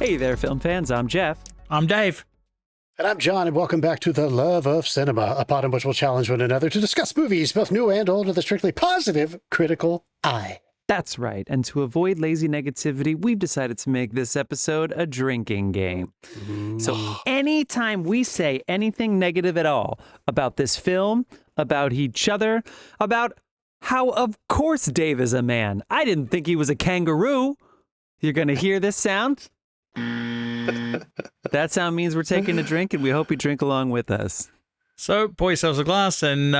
Hey there, film fans. I'm Jeff. I'm Dave. And I'm John, and welcome back to The Love of Cinema, a pod in which we'll challenge one another to discuss movies, both new and old, with a strictly positive, critical eye. That's right. And to avoid lazy negativity, we've decided to make this episode a drinking game. So anytime we say anything negative at all about this film, about each other, about how, of course, Dave is a man. I didn't think he was a kangaroo. You're going to hear this sound? That sound means we're taking a drink, and we hope you drink along with us. So pour yourselves a glass and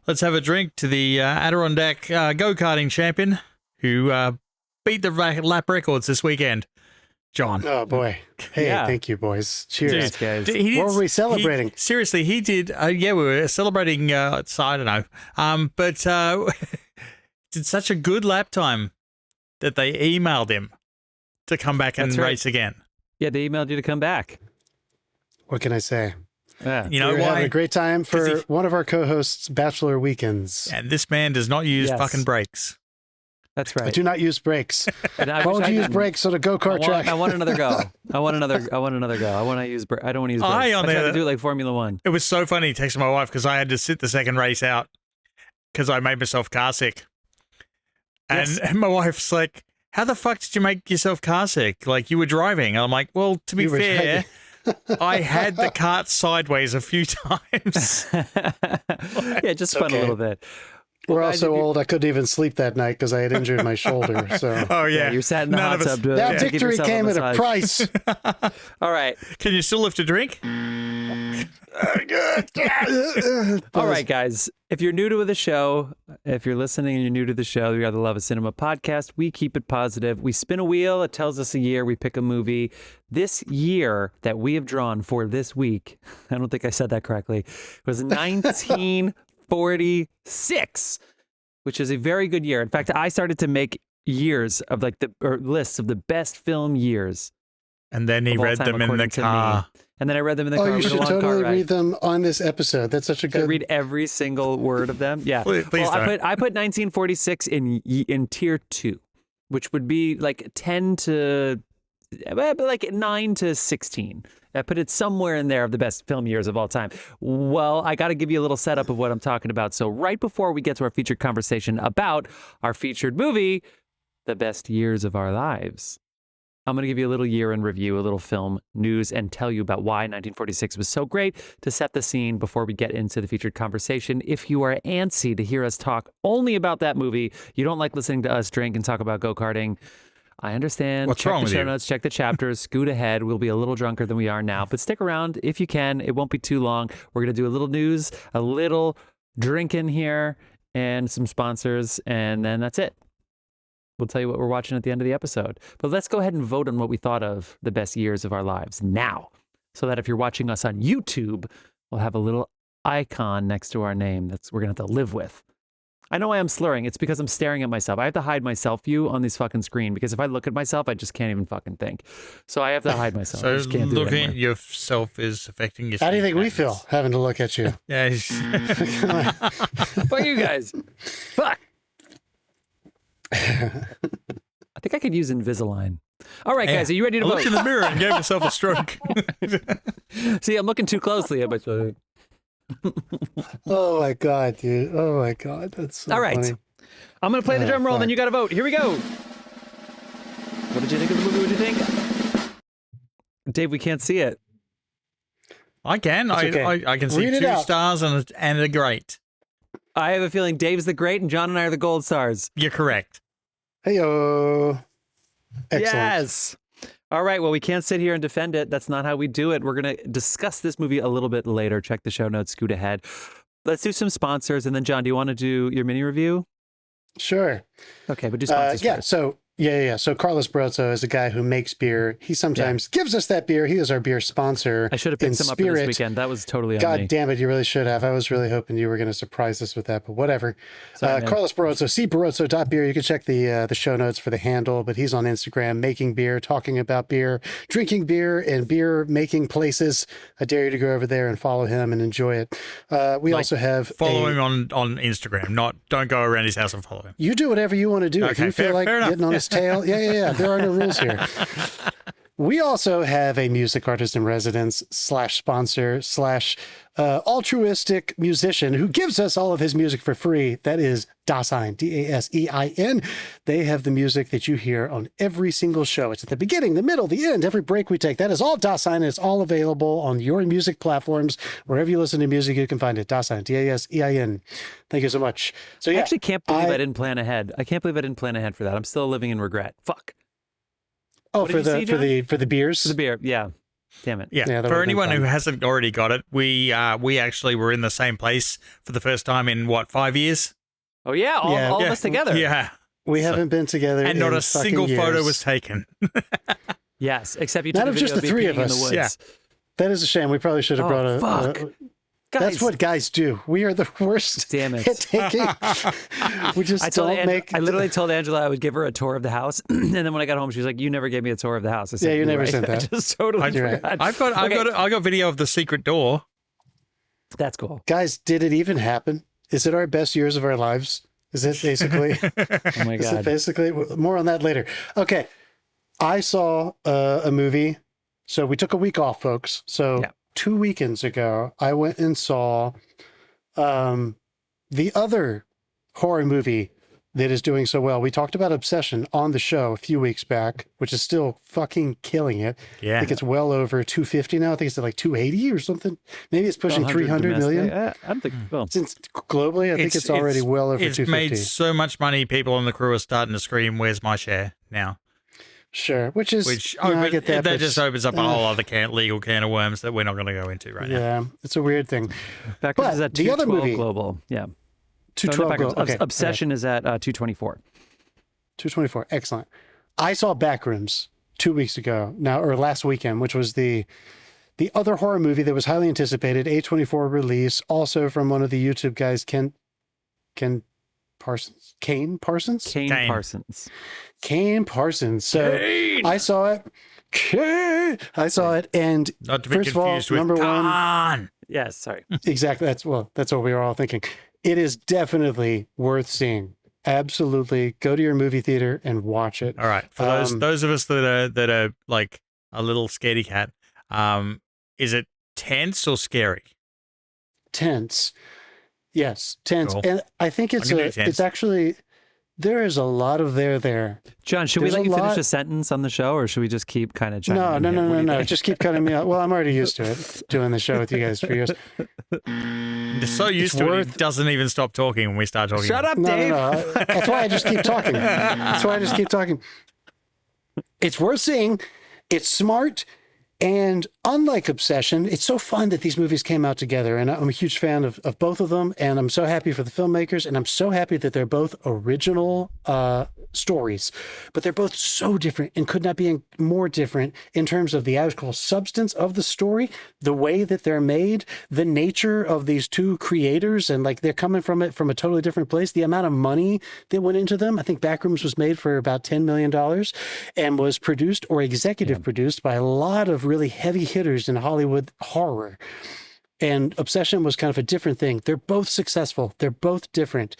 let's have a drink to the Adirondack go-karting champion who beat the lap records this weekend, John. Oh, boy. Hey, Thank you, boys. Cheers. Guys. What were we celebrating? Seriously, he did. We were celebrating, I don't know. But did such a good lap time that they emailed him to come back and race again. Yeah, they emailed you to come back. What can I say? Yeah. You know We're why? having a great time for one of our co-hosts' bachelor weekends. And this man does not use fucking brakes. That's right. I do not use brakes. Why would you use brakes on a go-kart track? I want another go. I want another go. I want to use brakes. I don't want to use brakes. I try to do it like Formula One. It was so funny texting my wife because I had to sit the second race out because I made myself car sick. And my wife's like, how the fuck did you make yourself car sick? Like, you were driving. And I'm like, well, to be fair, I had the cart sideways a few times. Yeah, just spun a little bit. We're all so old, I couldn't even sleep that night because I had injured my shoulder. So. Oh, yeah. You sat in the hot tub. That victory came at a price. All right. Can you still lift a drink? All right, guys. If you're new to the show, if you're listening and you're new to the show, we are the Love of Cinema podcast. We keep it positive. We spin a wheel. It tells us a year. We pick a movie. This year that we have drawn for this week, I don't think I said that correctly, was 1946, which is a very good year. In fact, I started to make years of lists of the best film years. And then he read them in the car. And then I read them in the car. Oh, you should totally read them on this episode. That's such a good... I read every single word of them. Yeah. Please don't. I put 1946 in tier 2, which would be like 10 to... like 9 to 16. I put it somewhere in there of the best film years of all time. Well, I got to give you a little setup of what I'm talking about. So right before we get to our featured conversation about our featured movie, The Best Years of Our Lives, I'm going to give you a little year in review, a little film news, and tell you about why 1946 was so great to set the scene before we get into the featured conversation. If you are antsy to hear us talk only about that movie, you don't like listening to us drink and talk about go-karting, I understand. What's wrong with you? Check the show notes, check the chapters, scoot ahead. We'll be a little drunker than we are now, but stick around if you can. It won't be too long. We're going to do a little news, a little drinking here, and some sponsors, and then that's it. We'll tell you what we're watching at the end of the episode. But let's go ahead and vote on what we thought of the best years of our lives now, so that if you're watching us on YouTube, we'll have a little icon next to our name that we're going to have to live with. I know I am slurring. It's because I'm staring at myself. I have to hide my self view on this fucking screen because if I look at myself, I just can't even fucking think. So I have to hide myself. So I just can't do looking it at yourself is affecting your... How do you think we feel having to look at you? Yeah. Fuck you guys. Fuck. I think I could use Invisalign. All right, guys, are you ready to vote? Look in the mirror and gave yourself a stroke. See, I'm looking too closely at myself. Oh my God, dude. Oh my God. That's so all right. funny. I'm going to play the drum roll, then you got to vote. Here we go. What did you think of the movie? What did you think? Dave, we can't see it. I can. I can see 2 stars and a great. I have a feeling Dave's the great and John and I are the gold stars. You're correct. Hey-o. Excellent. Yes. All right. Well, we can't sit here and defend it. That's not how we do it. We're going to discuss this movie a little bit later. Check the show notes, scoot ahead. Let's do some sponsors. And then, John, do you want to do your mini review? Sure. Okay, but do sponsors first. So Carlos Barroso is a guy who makes beer. He sometimes gives us that beer. He is our beer sponsor. I should have picked him up for this weekend. That was totally on me. God damn it, you really should have. I was really hoping you were going to surprise us with that, but whatever. Sorry, Carlos Barroso, cbarroso.beer. You can check the show notes for the handle, but he's on Instagram making beer, talking about beer, drinking beer, and beer making places. I dare you to go over there and follow him and enjoy it. We also have... Follow him on Instagram. Don't go around his house and follow him. You do whatever you want to do. Okay, if you feel like getting on his tail, yeah. There are no rules here. We also have a music artist in residence / sponsor / altruistic musician who gives us all of his music for free. That is Dasein, Dasein. They have the music that you hear on every single show. It's at the beginning, the middle, the end, every break we take. That is all Dasein, and it's all available on your music platforms. Wherever you listen to music, you can find it. Dasein, Dasein. Thank you so much. So yeah, I actually can't believe I didn't plan ahead. I can't believe I didn't plan ahead for that. I'm still living in regret. Fuck. Oh, for the beers? For the beer, yeah. Damn it. Yeah. For anyone who hasn't already got it, we actually were in the same place for the first time in, 5 years? Oh, yeah. All of us together. Yeah. We haven't been together and not a single years. photo was taken. Yes, except you took not a of video just the of me three peeing of in us. the woods. Yeah. That is a shame. We probably should have brought a... Fuck. Guys. That's what guys do. We are the worst Damn it. at taking. We just I literally told Angela I would give her a tour of the house, and then when I got home, she was like, "You never gave me a tour of the house." I said, Yeah, you never right. said that. I just totally forgot. I got video of the secret door. That's cool. Guys, did it even happen? Is it our best years of our lives? Is it basically? Oh my Is it god. basically? More on that later. Okay. I saw a movie. So we took a week off, folks. So 2 weekends ago, I went and saw the other horror movie that is doing so well. We talked about Obsession on the show a few weeks back, which is still fucking killing it. Yeah. I think it's well over 250 now. I think it's at like 280 or something. Maybe it's pushing 300 million. I don't think. Well, Since globally, I think it's already well over 250. It's made so much money, people on the crew are starting to scream, "Where's my share?" now. Sure, which I get that. That just opens up a whole other legal can of worms that we're not going to go into right now. Yeah, it's a weird thing. Backrooms is at the other 212 movie, global. Yeah. 212 global. Okay. Obsession is at 224. 224. Excellent. I saw Backrooms 2 weeks ago now, or last weekend, which was the other horror movie that was highly anticipated, A24 release, also from one of the YouTube guys, Kane Parsons. Kane Parsons. Kane Parsons. So Kane! I saw it. I saw it, and Not to be first of all, confused with number one. Khan. Yes, sorry. Exactly. That's what we were all thinking. It is definitely worth seeing. Absolutely. Go to your movie theater and watch it. All right. For those of us that are like a little scaredy cat, is it tense or scary? Tense. Yes, tense. Cool. And I think it's actually, there is a lot of there. John, should we let you finish a sentence on the show, or should we just keep kind of chiming in? No. Just keep cutting me out. Well, I'm already used to it, doing the show with you guys for years. They're so used to it, he doesn't even stop talking when we start talking. Shut up, Dave. No. That's why I just keep talking. It's worth seeing. It's smart. And unlike Obsession, it's so fun that these movies came out together. And I'm a huge fan of both of them. And I'm so happy for the filmmakers. And I'm so happy that they're both original stories. But they're both so different and could not be more different in terms of the actual substance of the story, the way that they're made, the nature of these two creators. And like they're coming from it from a totally different place. The amount of money that went into them. I think Backrooms was made for about $10 million and was produced or executive produced by a lot of really heavy hitters in Hollywood horror. And Obsession was kind of a different thing. They're both successful. They're both different.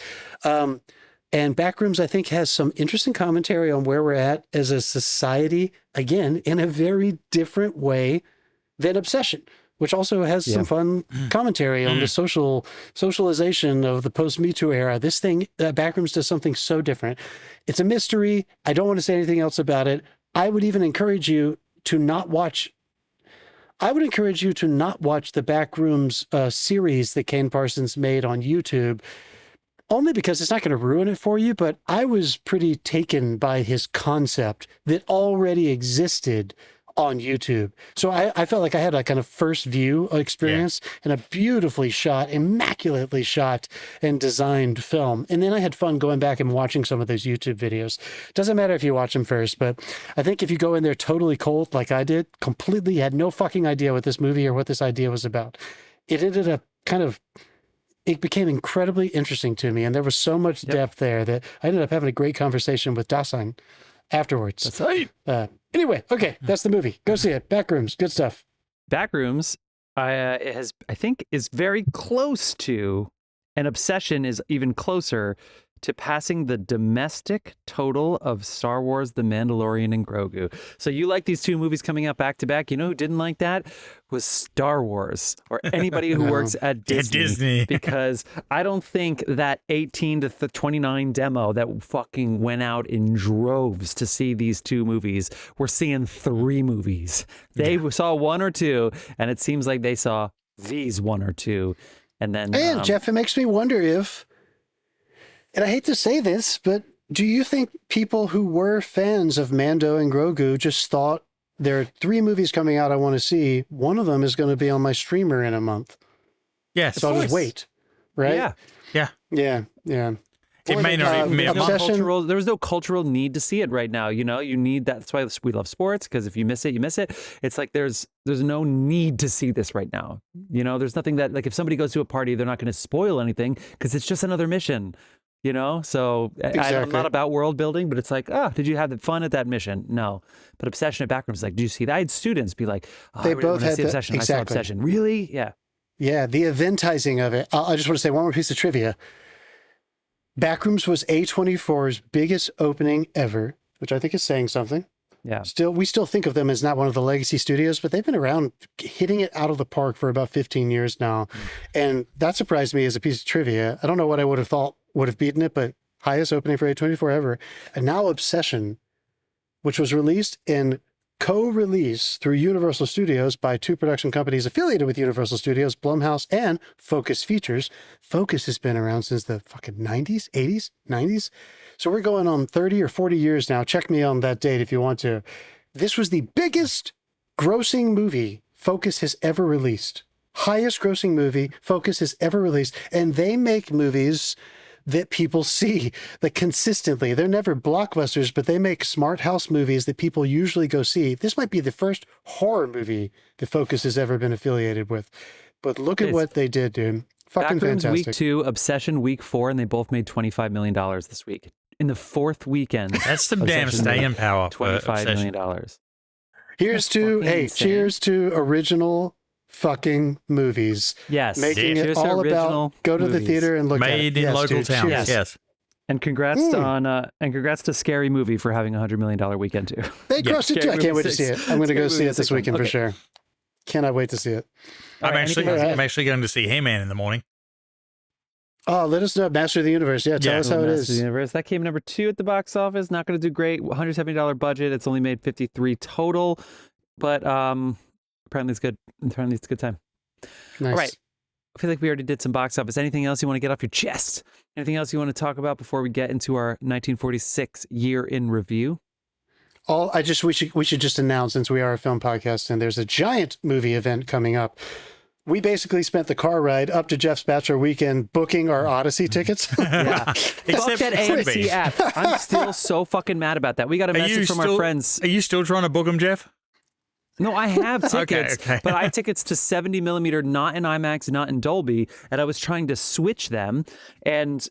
And Backrooms, I think, has some interesting commentary on where we're at as a society, again, in a very different way than Obsession, which also has some fun commentary on the socialization of the post-Me Too era. This thing, Backrooms does something so different. It's a mystery. I don't want to say anything else about it. I would even encourage you to not watch the Backrooms series that Kane Parsons made on YouTube, only because it's not going to ruin it for you, but I was pretty taken by his concept that already existed on YouTube. So I felt like I had a kind of first view experience and a beautifully shot, immaculately shot and designed film. And then I had fun going back and watching some of those YouTube videos. Doesn't matter if you watch them first, but I think if you go in there totally cold like I did, completely had no fucking idea what this movie or what this idea was about, it ended up it became incredibly interesting to me. And there was so much depth there that I ended up having a great conversation with Dasein afterwards. That's right. Anyway, okay, that's the movie. Go see it. Backrooms, good stuff. Backrooms, I think, is very close to, and Obsession is even closer to passing the domestic total of Star Wars, The Mandalorian, and Grogu. So you like these two movies coming out back to back. You know who didn't like that? Was Star Wars or anybody who works at Disney. Because I don't think that 18 to 29 demo that fucking went out in droves to see these two movies. We're seeing 3 movies. They saw 1 or 2, and it seems like they saw these 1 or 2. And then, Jeff, it makes me wonder if, and I hate to say this, but do you think people who were fans of Mando and Grogu just thought there are 3 movies coming out I want to see. One of them is going to be on my streamer in a month. Yes. So I'll just wait. Right? Yeah. Yeah. It may not even there was no cultural need to see it right now. You know, you need that. That's why we love sports, because if you miss it, you miss it. It's like there's no need to see this right now. You know, there's nothing that, like, if somebody goes to a party, they're not going to spoil anything because it's just another mission. You know, so exactly. I'm not about world building, but it's like, did you have fun at that mission? No. But Obsession at Backrooms is like, do you see that? I had students be like, they both had Obsession. Exactly. I saw Obsession. Really? Yeah. Yeah, the eventizing of it. I just want to say one more piece of trivia. Backrooms was A24's biggest opening ever, which I think is saying something. Yeah. We still think of them as not one of the legacy studios, but they've been around hitting it out of the park for about 15 years now. And that surprised me as a piece of trivia. I don't know what I would have thought would have beaten it, but highest opening for A24 ever. And now Obsession, which was released in co-release through Universal Studios by 2 production companies affiliated with Universal Studios, Blumhouse and Focus Features. Focus has been around since the fucking 90s, 80s, 90s. So we're going on 30 or 40 years now. Check me on that date if you want to. This was the biggest grossing movie Focus has ever released. Highest grossing movie Focus has ever released. And they make movies that people see, that consistently. They're never blockbusters, but they make smart house movies that people usually go see. This might be the first horror movie that Focus has ever been affiliated with. But look at what they did, dude. Fucking Backrooms fantastic. week 2, Obsession week 4, and they both made $25 million this week. In the 4th weekend. That's some damn staying power. $25 million. Here's to, cheers to original fucking movies. Yes. Making it all about go to the theater and look at it. Made in local towns. Yes. And congrats to Scary Movie for having $100 million weekend too. They crushed it too. I can't wait to see it. I'm going to go see it this weekend for sure. Cannot wait to see it. I'm actually going to see He-Man in the morning. Oh, let us know. Master of the Universe. Yeah, tell us how it is. The Universe. That came number 2 at the box office. Not going to do great. $170 budget. It's only made 53 total, but apparently it's good. Apparently it's a good time. Nice. All right. I feel like we already did some box office. Anything else you want to get off your chest? Anything else you want to talk about before we get into our 1946 year in review? We should just announce, since we are a film podcast and there's a giant movie event coming up. We basically spent the car ride up to Jeff's bachelor weekend booking our Odyssey tickets. Yeah. Fuck that AMC app. I'm still so fucking mad about that. We got a message from our friends. Are you still trying to book them, Jeff? No, I have tickets, okay. but I have tickets to 70 millimeter, not in IMAX, not in Dolby, and I was trying to switch them, and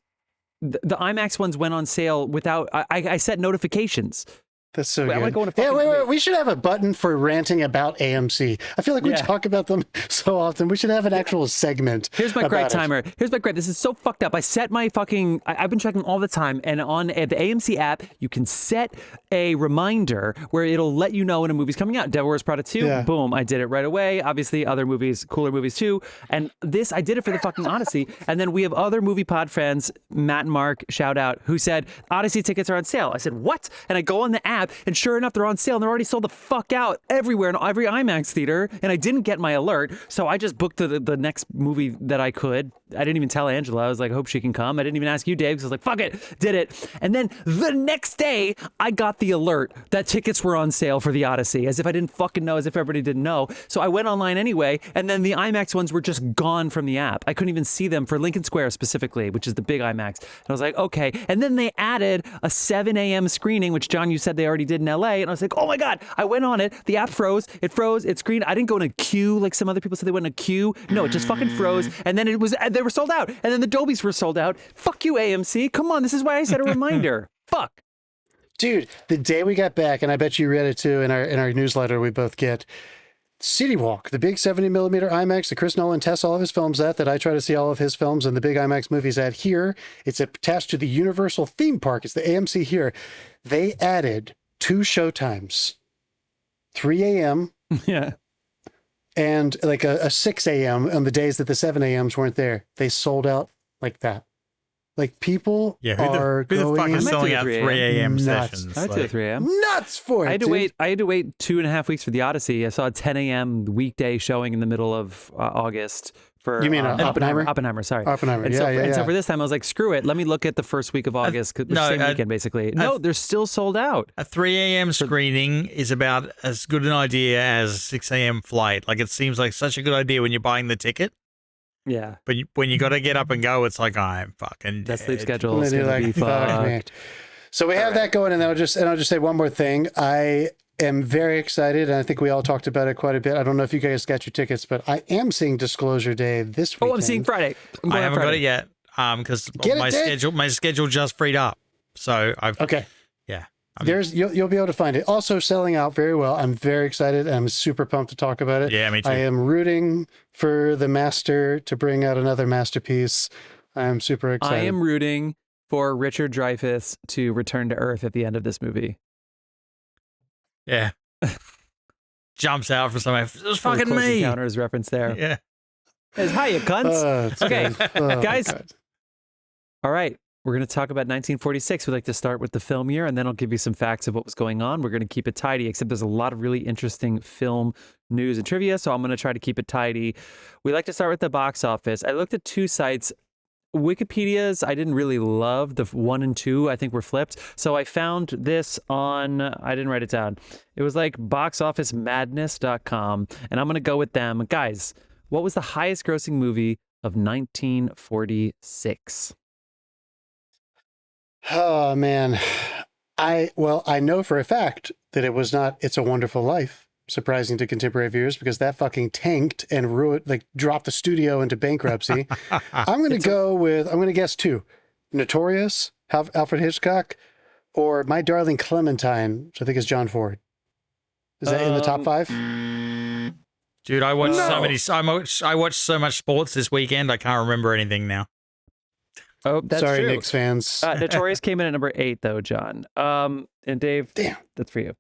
the IMAX ones went on sale without, I set notifications. That's so good. Wait. We should have a button for ranting about AMC. I feel like we talk about them so often. We should have an actual segment. Here's my great timer. This is so fucked up. I set my fucking, I've been checking all the time, and on the AMC app, you can set a reminder where it'll let you know when a movie's coming out. Devil Wears Prada 2, boom, I did it right away. Obviously, other movies, cooler movies too. And this, I did it for the fucking Odyssey. And then we have other movie pod friends, Matt and Mark, shout out, who said, Odyssey tickets are on sale. I said, what? And I go on the app, and sure enough, they're on sale, and they're already sold the fuck out everywhere in every IMAX theater, and I didn't get my alert, so I just booked the next movie that I could. I didn't even tell Angela. I was like, I hope she can come. I didn't even ask you, Dave, because I was like, fuck it, did it. And then the next day, I got the alert that tickets were on sale for the Odyssey, as if I didn't fucking know, as if everybody didn't know. So I went online anyway, and then the IMAX ones were just gone from the app. I couldn't even see them for Lincoln Square specifically, which is the big IMAX. And I was like, okay. And then they added a 7 a.m. screening, which, John, you said they already did in LA. And I was like, oh my God, I went on it. The app froze, it screened. I didn't go in a queue like some other people said they went in a queue. No, it just fucking froze. And then they were sold out. And then the Dolbys were sold out. Fuck you, AMC. Come on, this is why I set a reminder. Fuck. Dude, the day we got back, and I bet you read it too in our newsletter we both get, City Walk, the big 70mm IMAX that Chris Nolan tests all of his films at, that I try to see all of his films and the big IMAX movies at here. It's attached to the Universal theme park. It's the AMC here. They added 2 showtimes, 3 a.m. Yeah. and like a 6 a.m. on the days that the 7 a.m.s weren't there. They sold out like that. Like people are who the fuck going is selling out 3 a.m. nuts. sessions? I went to the 3 a.m. nuts for it. I had to dude. wait. I had to wait 2.5 weeks for the Odyssey. I saw a 10 a.m. weekday showing in the middle of August for. You mean Oppenheimer? Oppenheimer, sorry. Oppenheimer. And Yeah, so, yeah, and so yeah. for this time, I was like, screw it. Let me look at the first week of August. Same weekend, basically. No, they're still sold out. A 3 a.m. screening is about as good an idea as a 6 a.m. flight. Like, it seems like such a good idea when you're buying the ticket. Yeah. But when you got to get up and go, it's like, I'm fucking That sleep dead. schedule is And going then to be you're like, fuck me. fucked. So we have that going, and I'll just say one more thing. I am very excited, and I think we all talked about it quite a bit. I don't know if you guys got your tickets, but I am seeing Disclosure Day this weekend. Oh, I'm seeing Friday. I haven't got it yet because Get it, my schedule just freed up. So I've Okay. yeah. You'll be able to find it. Also selling out very well. I'm very excited. I'm super pumped to talk about it. Yeah, me too. I am rooting for the master to bring out another masterpiece. I'm super excited. I am rooting for Richard Dreyfuss to return to Earth at the end of this movie. Yeah. Jumps out for somebody. It was Full fucking Close me. Encounters reference there. Yeah. It's, hi, you cunts. It's Okay, good. Oh, my guys. God. All right. We're going to talk about 1946. We'd like to start with the film year, and then I'll give you some facts of what was going on. We're going to keep it tidy, except there's a lot of really interesting film news and trivia, so I'm going to try to keep it tidy. We like to start with the box office. I looked at 2 sites. Wikipedia's, I didn't really love. The 1 and 2, I think, were flipped. So I found this on, I didn't write it down. It was like boxofficemadness.com, and I'm going to go with them. Guys, what was the highest grossing movie of 1946? Oh man. I know for a fact that it was not It's a Wonderful Life, surprising to contemporary viewers, because that fucking tanked and ruined, like dropped the studio into bankruptcy. I'm going to guess 2. Notorious, Alfred Hitchcock, or My Darling Clementine, which I think is John Ford. Is that in the top 5? Dude, I watched I watched so much sports this weekend. I can't remember anything now. Oh, that's Sorry, true. Knicks fans. Notorious came in at number 8, though, John. And Dave, Damn. that's for you.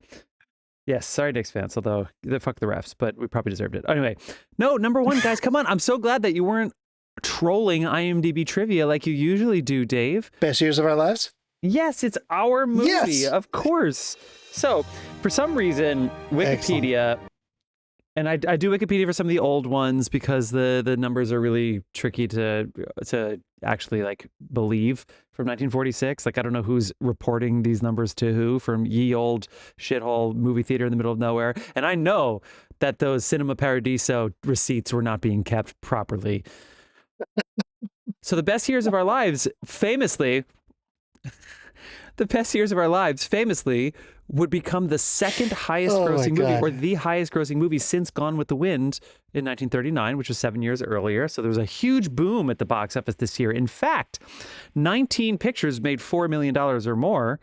Yes, sorry, Knicks fans, although fuck the refs, but we probably deserved it. Anyway, no, number 1, guys, come on. I'm so glad that you weren't trolling IMDb trivia like you usually do, Dave. Best years of our lives? Yes, it's our movie, Yes. of course. So, for some reason, Wikipedia, and I do Wikipedia for some of the old ones because the numbers are really tricky to actually like believe from 1946. Like, I don't know who's reporting these numbers to who from ye old shithole movie theater in the middle of nowhere. And I know that those Cinema Paradiso receipts were not being kept properly. So the best years of our lives, famously, would become the second highest grossing movie, or the highest grossing movie since Gone with the Wind in 1939, which was 7 years earlier. So there was a huge boom at the box office this year. In fact, 19 pictures made $4 million or more,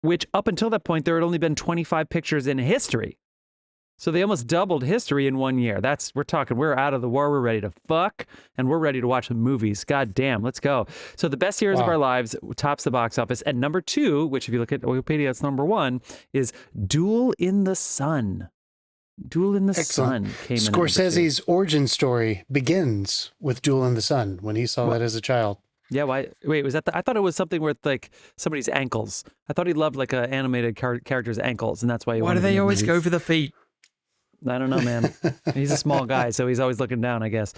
which up until that point, there had only been 25 pictures in history. So they almost doubled history in 1 year. We're out of the war, we're ready to fuck, and we're ready to watch some movies. God damn, let's go. So the best years of our lives tops the box office. And number 2, which if you look at Wikipedia, it's number 1, is Duel in the Sun. Duel in the Sun came in. Scorsese's origin story begins with Duel in the Sun when he saw that as a child. Yeah, why? Wait, was that I thought it was something with like somebody's ankles. I thought he loved like an animated character's ankles, and that's why he Why wanted do they to make always movies. go for the feet? I don't know, man. He's a small guy, so he's always looking down, I guess.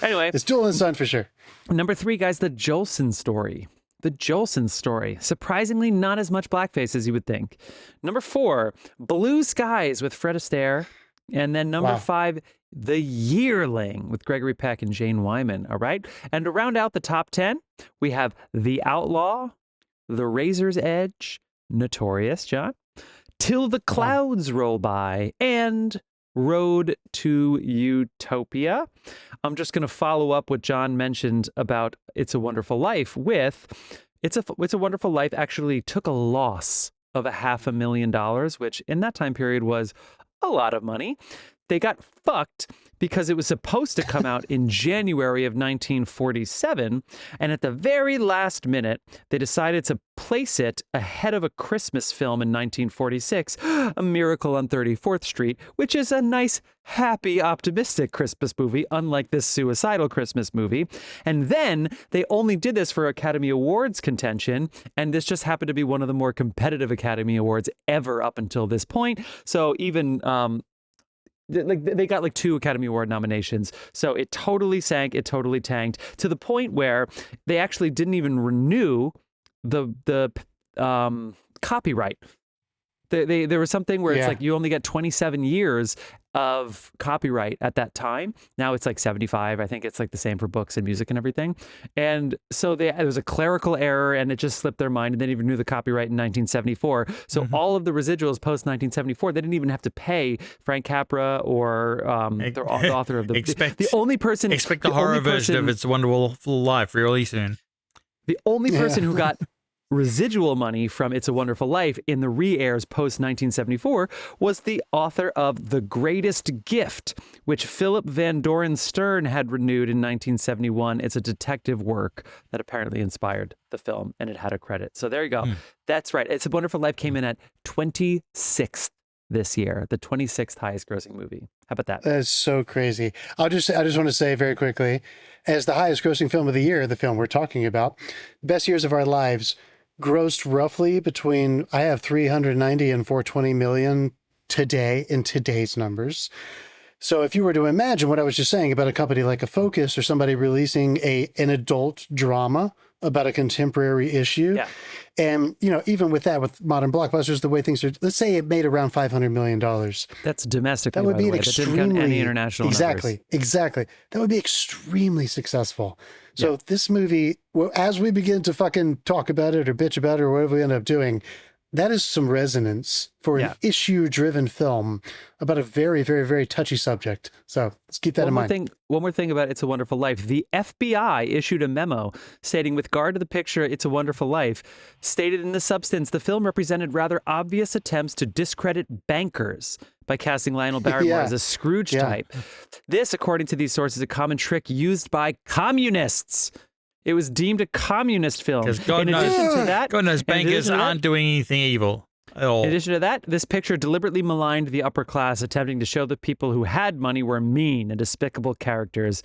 Anyway, It's Duel in the Sun for sure. number 3, guys, the Jolson story. The Jolson story. Surprisingly, not as much blackface as you would think. Number 4, Blue Skies with Fred Astaire. And then number 5, The Yearling with Gregory Peck and Jane Wyman. All right. And to round out the top 10, we have The Outlaw, The Razor's Edge, Notorious, John, Till the Clouds Roll By, and Road to Utopia. I'm just going to follow up what John mentioned about It's a Wonderful Life with It's a Wonderful Life actually took a loss of $500,000, which in that time period was a lot of money. they got fucked because it was supposed to come out in January of 1947. And at the very last minute, they decided to place it ahead of a Christmas film in 1946, A Miracle on 34th Street, which is a nice, happy, optimistic Christmas movie, unlike this suicidal Christmas movie. And then they only did this for Academy Awards contention. And this just happened to be one of the more competitive Academy Awards ever up until this point. So even, they got like 2 Academy Award nominations. So it totally sank. It totally tanked to the point where they actually didn't even renew the copyright. There was something where it's like you only get 27 years of copyright at that time. Now it's like 75. I think it's like the same for books and music and everything. And so it was a clerical error and it just slipped their mind, and they didn't even renew the copyright in 1974. So all of the residuals post 1974, they didn't even have to pay Frank Capra or the author of the the only person. Expect the horror version of It's a Wonderful Life really soon. The only person who got residual money from It's a Wonderful Life in the re-airs post 1974 was the author of The Greatest Gift, which Philip Van Doren Stern had renewed in 1971. It's a detective work that apparently inspired the film, and it had a credit. So there you go. That's right. It's a Wonderful Life came in at 26th this year, the 26th highest grossing movie. How about that? That's so crazy. I just want to say very quickly, as the highest grossing film of the year, the film we're talking about, Best Years of Our Lives, grossed roughly between, I have 390 and 420 million today in today's numbers. So if you were to imagine what I was just saying about a company like a Focus or somebody releasing an adult drama about a contemporary issue, and even with that, with modern blockbusters, the way things are, let's say it made around $500 million. That's domestically. That would be an extremely, that didn't count any international numbers. Exactly. That would be extremely successful. So this movie, well, as we begin to fucking talk about it or bitch about it or whatever we end up doing, that is some resonance for an issue-driven film about a very, very, very touchy subject. So let's keep that in mind. One more thing about It's a Wonderful Life. The FBI issued a memo stating, with regard to the picture It's a Wonderful Life, stated in the substance, the film represented rather obvious attempts to discredit bankers by casting Lionel Barrymore as a Scrooge type. This, according to these sources, is a common trick used by communists. It was deemed a communist film. Because God knows bankers aren't doing anything evil at all. In addition to that, this picture deliberately maligned the upper class, attempting to show that people who had money were mean and despicable characters.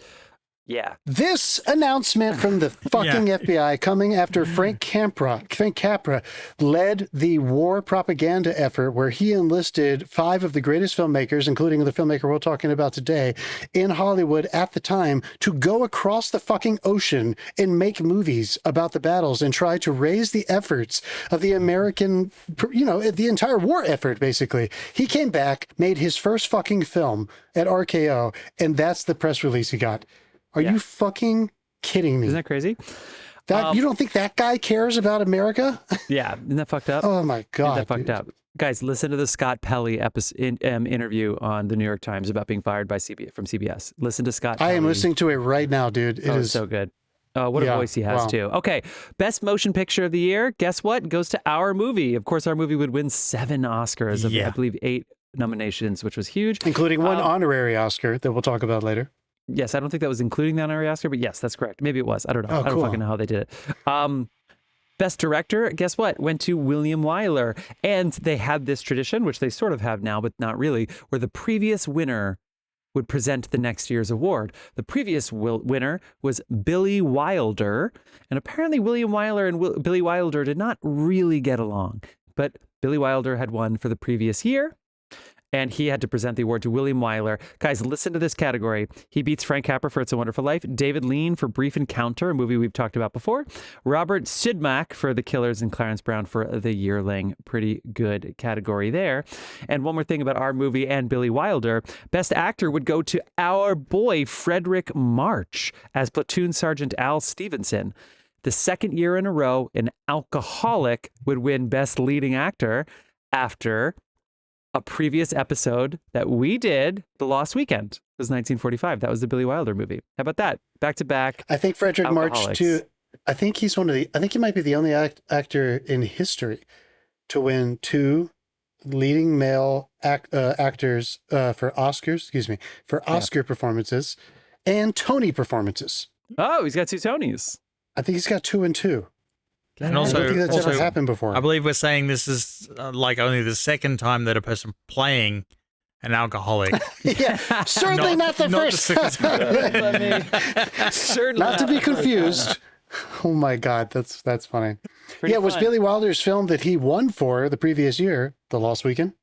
Yeah. This announcement from the fucking FBI coming after Frank Capra led the war propaganda effort where he enlisted 5 of the greatest filmmakers, including the filmmaker we're talking about today, in Hollywood at the time to go across the fucking ocean and make movies about the battles and try to raise the efforts of the American, the entire war effort, basically. He came back, made his first fucking film at RKO, and that's the press release he got. Are you fucking kidding me? Isn't that crazy? You don't think that guy cares about America? Yeah. Isn't that fucked up? Oh my God. Isn't that fucked up? Guys, listen to the Scott Pelley interview on the New York Times about being fired by from CBS. Listen to Scott Pelley. I am listening to it right now, dude. It is so good. What a voice he has, too. Okay. Best Motion Picture of the Year. Guess what? Goes to our movie. Of course, our movie would win 7 Oscars of, I believe, 8 nominations, which was huge. Including one honorary Oscar that we'll talk about later. Yes, I don't think that was including the honorary Oscar, but yes, that's correct. Maybe it was. I don't know. I don't fucking know how they did it. Best Director, guess what? Went to William Wyler. And they had this tradition, which they sort of have now, but not really, where the previous winner would present the next year's award. The previous winner was Billy Wilder. And apparently William Wyler and Billy Wilder did not really get along. But Billy Wilder had won for the previous year, and he had to present the award to William Wyler. Guys, listen to this category. He beats Frank Capra for It's a Wonderful Life, David Lean for Brief Encounter, a movie we've talked about before, Robert Sidmack for The Killers, and Clarence Brown for The Yearling. Pretty good category there. And one more thing about our movie and Billy Wilder. Best Actor would go to our boy Fredric March as Platoon Sergeant Al Stevenson. The second year in a row, an alcoholic would win Best Leading Actor after a previous episode that we did, The Lost Weekend, was 1945. That was the Billy Wilder movie. How about that? Back to back. I think Fredric March, too. I think he might be the only actor in history to win 2 leading male actors for Oscar performances and Tony performances. Oh, he's got 2 Tonys. I think he's got 2 and 2. And I don't think that's ever happened before. I believe we're saying this is like only the second time that a person playing an alcoholic. Yeah, certainly not the first time. Certainly Not to be confused. Oh my God, that's funny. Pretty It was fun. Billy Wilder's film that he won for the previous year, The Lost Weekend.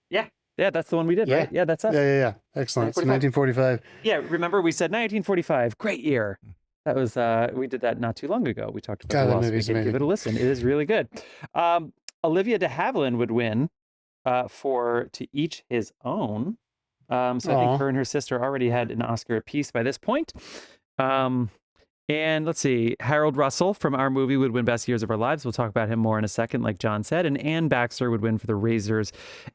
Yeah, that's the one we did, right? Yeah, that's us. Yeah. Excellent. So 1945. Yeah, remember we said 1945, great year. That was we did that not too long ago. We talked about God, The that Lost movie's Weekend. Give it a listen. It is really good. Olivia de Havilland would win for To Each His Own. So I think her and her sister already had an Oscar apiece by this point. And let's see, Harold Russell from our movie would win Best Years of Our Lives. We'll talk about him more in a second, like John said. And Anne Baxter would win for The Razor's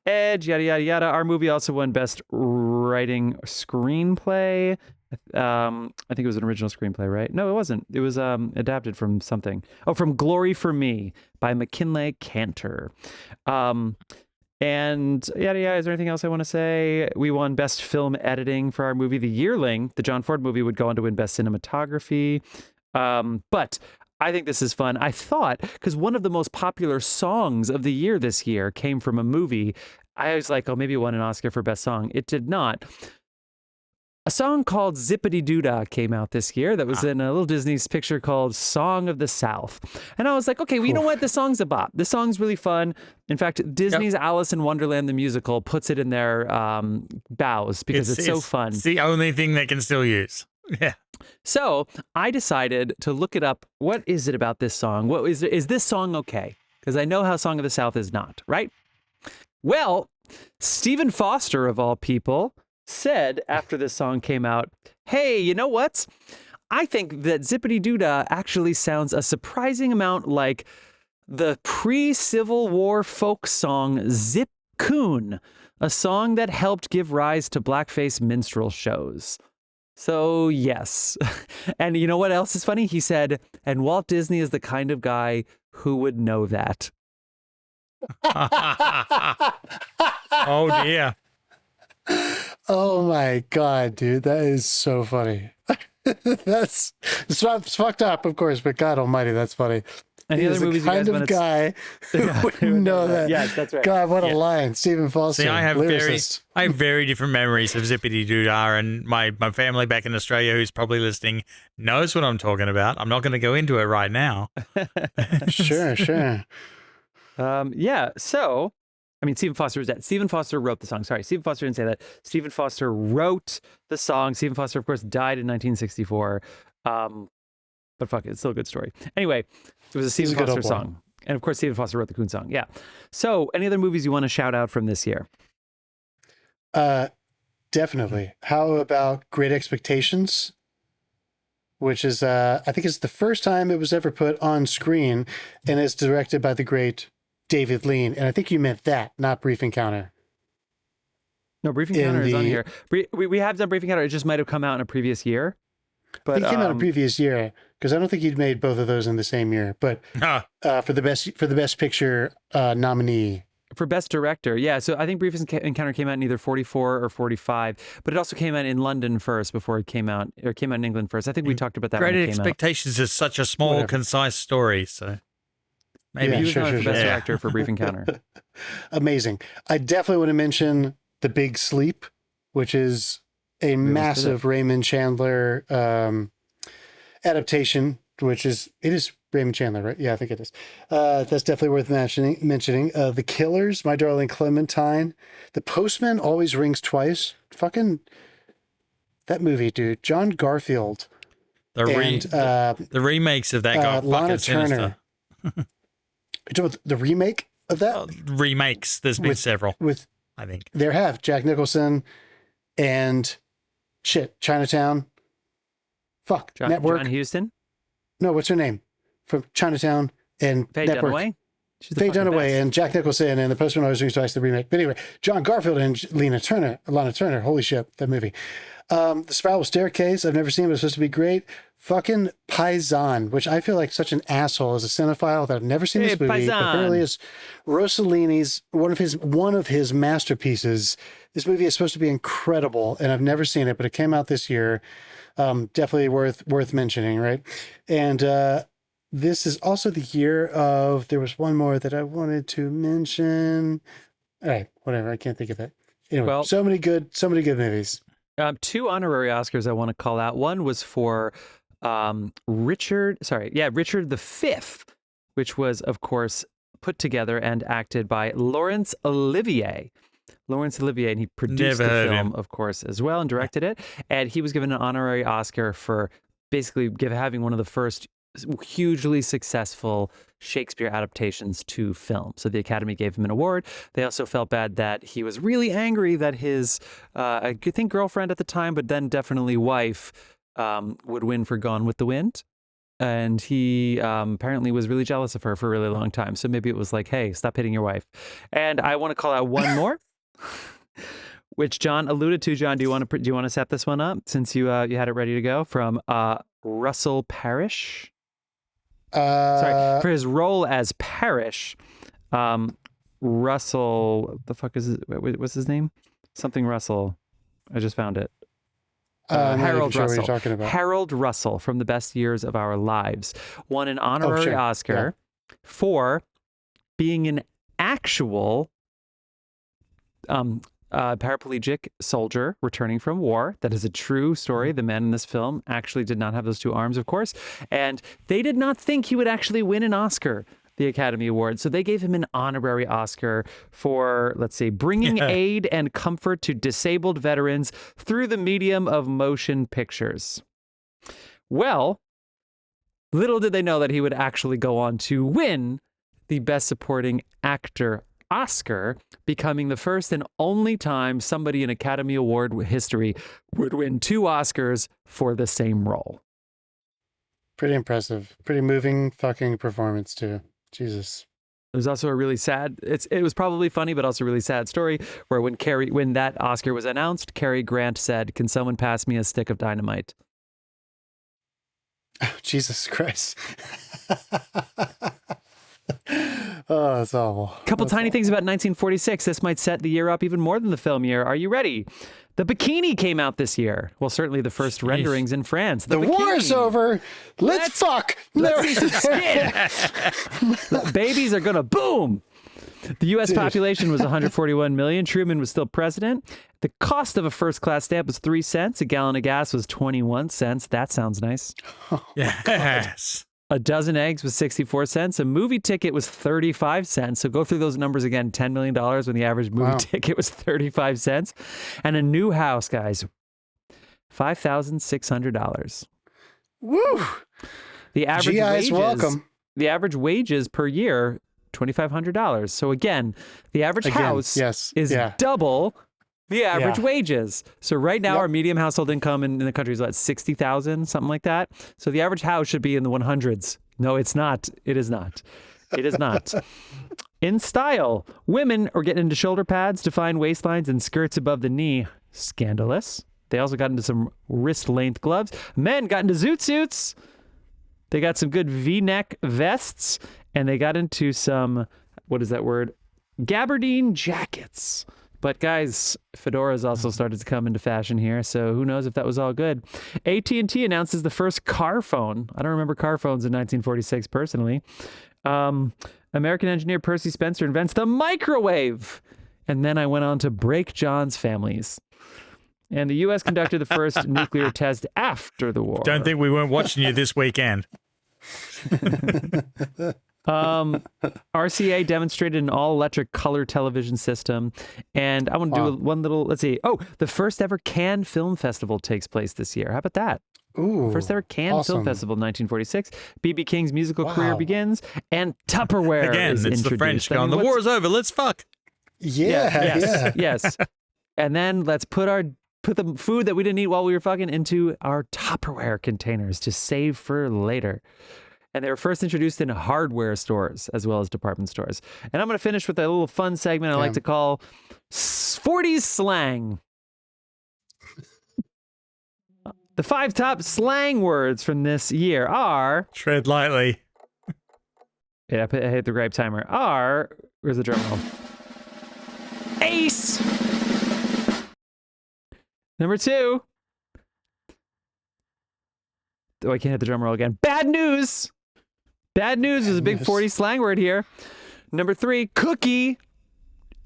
Edge, yada, yada, yada. Our movie also won Best Writing Screenplay. I think it was an original screenplay, right? No, it wasn't. It was adapted from something. Oh, from Glory for Me by MacKinlay Kantor. And yada, yada. Is there anything else I want to say? We won Best Film Editing for our movie. The Yearling, the John Ford movie, would go on to win Best Cinematography. But I think this is fun. I thought, because one of the most popular songs of the year this year came from a movie, I was like, oh, maybe it won an Oscar for Best Song. It did not. A song called Zippity Doodah came out this year that was in a little Disney's picture called Song of the South. And I was like, okay, well, you know what? This song's a bop. This song's really fun. In fact, Disney's Alice in Wonderland, the musical, puts it in their bows because it's so fun. It's the only thing they can still use. Yeah. So I decided to look it up. What is it about this song? What is this song okay? Because I know how Song of the South is not, right? Well, Stephen Foster, of all people, said after this song came out, hey, you know what? I think that Zippity Doodah actually sounds a surprising amount like the pre-Civil War folk song Zip Coon, a song that helped give rise to blackface minstrel shows. So, yes. And you know what else is funny? He said, and Walt Disney is the kind of guy who would know that. Oh, dear. Oh my God, dude, that is so funny. It's fucked up, of course, but God Almighty, that's funny. Any other He's the movies you guys kind of want to... guy who would know that. Yes, that's right. God, what a line, Stephen Foster. See, I have lyricist. very different memories of Zippity Doodah, and my family back in Australia, who's probably listening, knows what I'm talking about. I'm not going to go into it right now. Sure. Yeah, so, I mean, Stephen Foster was that. Stephen Foster wrote the song. Sorry, Stephen Foster didn't say that. Stephen Foster wrote the song. Stephen Foster, of course, died in 1964. But fuck it, it's still a good story. Anyway, it was a Stephen Foster song. And of course, Stephen Foster wrote the Coon song. Yeah. So, any other movies you want to shout out from this year? Definitely. How about Great Expectations? Which is, I think it's the first time it was ever put on screen, and it's directed by the great David Lean. And I think you meant that, not Brief Encounter. No, Brief Encounter is on here. We have done Brief Encounter. It just might have come out in a previous year. But He came out a previous year, because I don't think he'd made both of those in the same year. But for the best picture nominee. For Best Director, yeah. So I think Brief Encounter came out in either 44 or 45, but it also came out in London first before it came out, or came out in England first. I think we talked about that when Great it came Expectations is such a small, concise story, so maybe he was nominated for Best Director for Brief Encounter. Amazing. I definitely want to mention The Big Sleep, which is a massive Raymond Chandler adaptation, it is Raymond Chandler, right? Yeah, I think it is. That's definitely worth mentioning. The Killers, My Darling Clementine, The Postman Always Rings Twice. Fucking that movie, dude. John Garfield. The remakes of that got Lana fucking Turner. sinister. The remake of that? Remakes. There's been several. I think there have Jack Nicholson and Chinatown. Network. John Huston? No, what's her name? From Chinatown and Faye Network. Dunaway? Faye Dunaway and Jack Nicholson and The Postman Always Rings Twice, the remake. But anyway, John Garfield and Lana Turner. Holy shit, that movie. The Spiral Staircase, I've never seen, but it's supposed to be great. Fucking Paisan, which I feel like such an asshole as a cinephile that I've never seen this movie. But apparently it's Rossellini's one of his masterpieces. This movie is supposed to be incredible, and I've never seen it, but it came out this year. Definitely worth mentioning, right? And this is also the year of, there was one more that I wanted to mention. All right, whatever, I can't think of it. Anyway, Well, so many good movies. 2 honorary Oscars I want to call out. One was for Richard V, which was, of course, put together and acted by Laurence Olivier. And he produced the film, of course, as well, and directed it. And he was given an honorary Oscar for basically having one of the first hugely successful Shakespeare adaptations to film. So the Academy gave him an award. They also felt bad that he was really angry that his, I think girlfriend at the time, but then definitely wife, would win for Gone with the Wind. And he apparently was really jealous of her for a really long time. So maybe it was like, hey, stop hitting your wife. And I want to call out one more, which John alluded to. John, do you want to set this one up since you had it ready to go? From Russell Parrish. Sorry, for his role as Parrish, Russell, what the fuck is what's his name? Something Russell. I just found it. Harold Russell. What you're talking about. Harold Russell from The Best Years of Our Lives won an honorary Oscar for being an actual paraplegic soldier returning from war. That is a true story. The man in this film actually did not have those 2 arms, of course. And they did not think he would actually win an Oscar, the Academy Award. So they gave him an honorary Oscar for, let's say, bringing aid and comfort to disabled veterans through the medium of motion pictures. Well, little did they know that he would actually go on to win the Best Supporting Actor Oscar, becoming the first and only time somebody in Academy Award history would win 2 Oscars for the same role. Pretty impressive. Pretty moving fucking performance too. Jesus. It was also a really sad, it was probably funny, but also a really sad story where when that Oscar was announced, Cary Grant said, "Can someone pass me a stick of dynamite?" Oh, Jesus Christ. Oh, that's awful. Couple tiny things about 1946. This might set the year up even more than the film year. Are you ready? The bikini came out this year. Well, certainly the first renderings in France. The war's over. Let's fuck. Let's see some skin. Babies are going to boom. The U.S. population was 141 million. Truman was still president. The cost of a first-class stamp was 3 cents. A gallon of gas was 21 cents. That sounds nice. Oh, yes. A dozen eggs was 64 cents. A movie ticket was 35 cents. So go through those numbers again. $10 million when the average movie ticket was 35 cents. And a new house, guys, $5,600. Woo! The average GI's welcome. The average wages per year, $2,500. So again, the average house is double the average wages. So right now, our median household income in the country is what, 60,000, something like that. So the average house should be in the 100s. No, it's not. It is not. It is not. In style, women are getting into shoulder pads, defined waistlines, and skirts above the knee. Scandalous. They also got into some wrist-length gloves. Men got into zoot suits. They got some good V-neck vests, and they got into some, what is that word? Gabardine jackets. But guys, fedoras also started to come into fashion here, so who knows if that was all good. AT&T announces the first car phone. I don't remember car phones in 1946 personally. American engineer Percy Spencer invents the microwave. And then I went on to break John's families. And the U.S. conducted the first nuclear test after the war. Don't think we weren't watching you this weekend. RCA demonstrated an all-electric color television system, and I want to do one little, let's see. Oh, the first ever Cannes Film Festival takes place this year. How about that? Ooh, first ever Cannes Film Festival, 1946. B.B. King's musical career begins, and Tupperware is it's introduced. The French going, the war's over, let's fuck. Yes. And then let's put the food that we didn't eat while we were fucking into our Tupperware containers to save for later. And they were first introduced in hardware stores as well as department stores. And I'm going to finish with a little fun segment I like to call 40s slang. The 5 top slang words from this year are... Tread lightly. Yeah, I hit the gripe timer. Are... Where's the drum roll? Ace! Number 2. Oh, I can't hit the drum roll again. Bad news! Bad news is a big 40 slang word here. Number 3, cookie.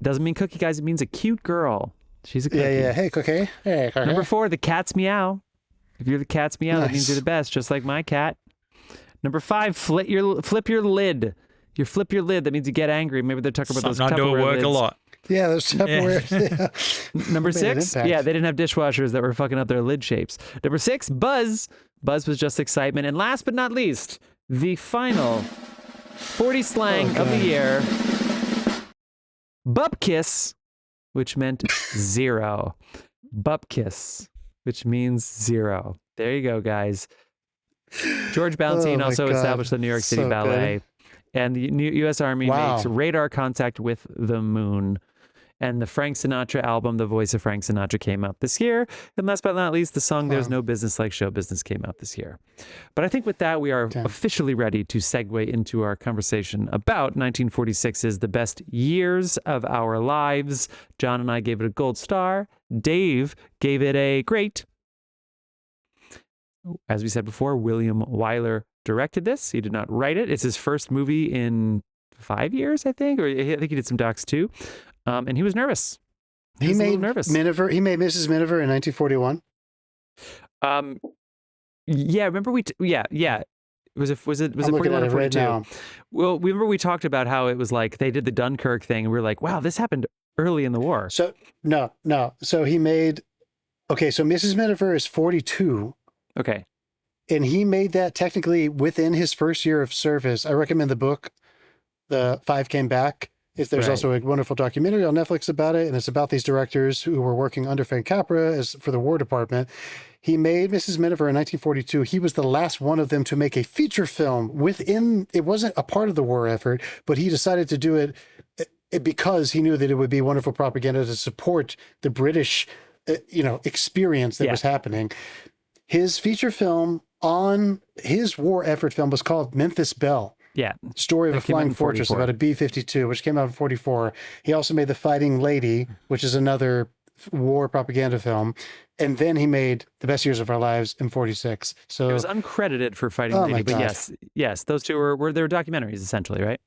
Doesn't mean cookie, guys. It means a cute girl. She's a cookie. Yeah. Hey, cookie. Hey, cookie. Number 4, the cat's meow. If you're the cat's meow, that means you're the best, just like my cat. Number 5, flip your lid. You flip your lid. That means you get angry. Maybe they're talking about those Tupperware work lids. a lot. Yeah, those Tupperware. Yeah. Number 6, yeah, they didn't have dishwashers that were fucking up their lid shapes. Number 6, buzz. Buzz was just excitement. And last but not least, the final 40 slang of the year, bupkiss, which meant 0. Bupkiss, which means 0. There you go, guys. George Ballantine also established the New York City Ballet. And the U.S. Army makes radar contact with the moon. And the Frank Sinatra album, The Voice of Frank Sinatra, came out this year. And last but not least, the song There's No Business Like Show Business came out this year. But I think with that, we are officially ready to segue into our conversation about 1946's The Best Years of Our Lives. John and I gave it a gold star. Dave gave it a great. As we said before, William Wyler directed this. He did not write it. It's his first movie in 5 years, I think. Or I think he did some docs too. And he was nervous. He made Miniver. He made Mrs. Miniver in 1941. Yeah. Remember yeah. Was it 41 or 42? Right, well, remember we talked about how it was like they did the Dunkirk thing, and we were like, wow, this happened early in the war. So no. So he made. Okay, so Mrs. Miniver is 42. Okay. And he made that technically within his first year of service. I recommend the book, The Five Came Back. There's also a wonderful documentary on Netflix about it, and it's about these directors who were working under Frank Capra for the War Department. He made Mrs. Miniver in 1942. He was the last one of them to make a feature film within, it wasn't a part of the war effort, but he decided to do it because he knew that it would be wonderful propaganda to support the British, experience that was happening. His feature film on his war effort film was called Memphis Belle. Yeah. Story of a Flying Fortress about a B-52, which came out in 44. He also made The Fighting Lady, which is another war propaganda film. And then he made The Best Years of Our Lives in 46. So it was uncredited for Fighting Lady, but yes, those two were documentaries essentially, right?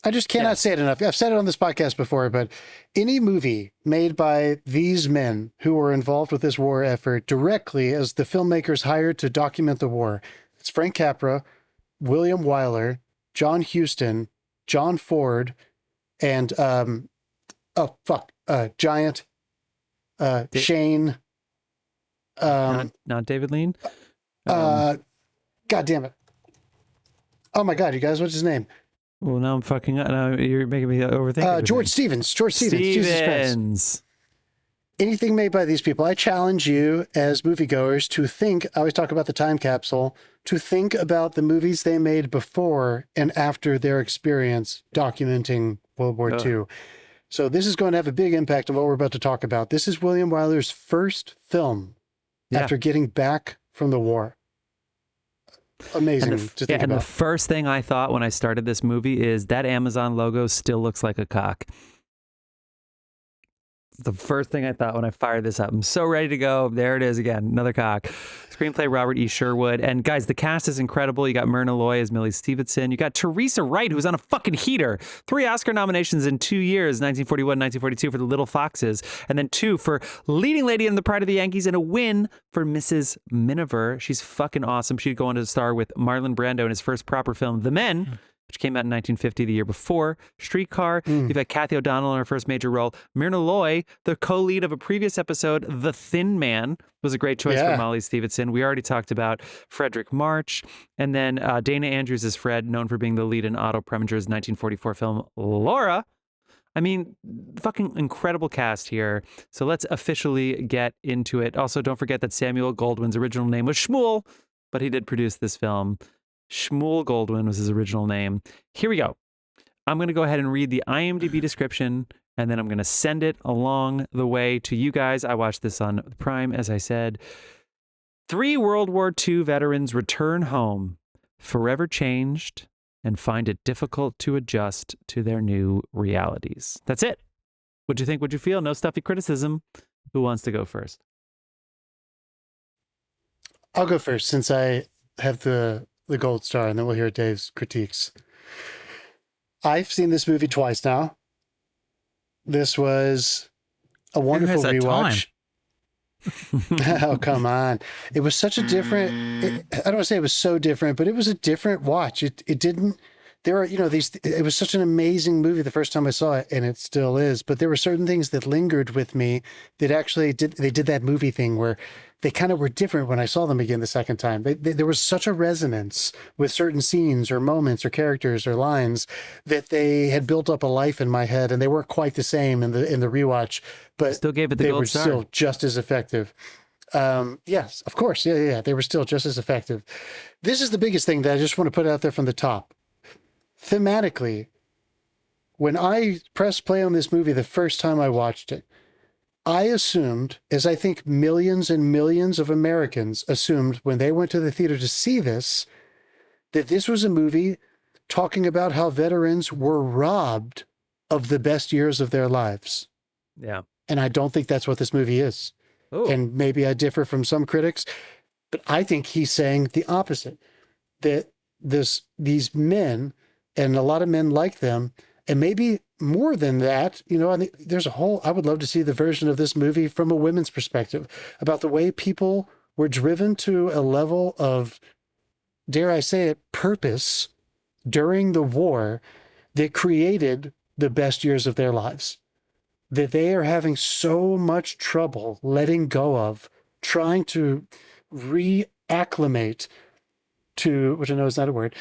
I just cannot say it enough. I've said it on this podcast before, but any movie made by these men who were involved with this war effort directly as the filmmakers hired to document the war, it's Frank Capra, William Wyler, John Huston, John Ford, and Giant, Shane. Not David Lean. God damn it! Oh my God, you guys, what's his name? Well, now I'm fucking up. Now you're making me overthink. George Stevens. Jesus Christ. Anything made by these people, I challenge you as moviegoers to think, I always talk about the time capsule, to think about the movies they made before and after their experience documenting World War II. So this is going to have a big impact on what we're about to talk about. This is William Wyler's first film after getting back from the war. Amazing to think about. And the first thing I thought when I started this movie is that Amazon logo still looks like a cock. The first thing I thought when I fired this up. I'm so ready to go. There it is again. Another cock. Screenplay, Robert E. Sherwood. And guys, the cast is incredible. You got Myrna Loy as Millie Stevenson. You got Teresa Wright, who's on a fucking heater. 3 Oscar nominations in 2 years, 1941, 1942 for The Little Foxes. And then 2 for Leading Lady in The Pride of the Yankees, and a win for Mrs. Miniver. She's fucking awesome. She'd go on to star with Marlon Brando in his first proper film, The Men, which came out in 1950, the year before. Streetcar. You've got Cathy O'Donnell in her first major role. Myrna Loy, the co-lead of a previous episode, The Thin Man, was a great choice for Molly Stevenson. We already talked about Fredric March. And then Dana Andrews is Fred, known for being the lead in Otto Preminger's 1944 film, Laura. I mean, fucking incredible cast here. So let's officially get into it. Also, don't forget that Samuel Goldwyn's original name was Shmuel, but he did produce this film. Shmuel Goldwyn was his original name. Here we go. I'm going to go ahead and read the IMDb description, and then I'm going to send it along the way to you guys. I watched this on Prime, as I said. 3 World War II veterans return home, forever changed, and find it difficult to adjust to their new realities. That's it. What'd you think? What'd you feel? No stuffy criticism. Who wants to go first? I'll go first since I have the gold star, and then we'll hear Dave's critiques. I've seen this movie twice now. This was a wonderful rewatch. Oh, come on. It was such a different, I don't want to say it was so different, but it was a different watch. It didn't, there are, it was such an amazing movie the first time I saw it, and it still is, but there were certain things that lingered with me that actually they did that movie thing where they kind of were different when I saw them again the second time. There was such a resonance with certain scenes or moments or characters or lines that they had built up a life in my head, and they weren't quite the same in the rewatch, but still gave it the they gold were star. Still just as effective. Yes, of course. Yeah. They were still just as effective. This is the biggest thing that I just want to put out there from the top. Thematically, when I pressed play on this movie the first time I watched it, I assumed, as I think millions and millions of Americans assumed when they went to the theater to see this, that this was a movie talking about how veterans were robbed of the best years of their lives. Yeah. And I don't think that's what this movie is. Ooh. And maybe I differ from some critics, but I think he's saying the opposite, that these men, and a lot of men like them, and maybe more than that, I think there's I would love to see the version of this movie from a women's perspective about the way people were driven to a level of, dare I say it, purpose during the war that created the best years of their lives, that they are having so much trouble letting go of, trying to re-acclimate to, which I know is not a word,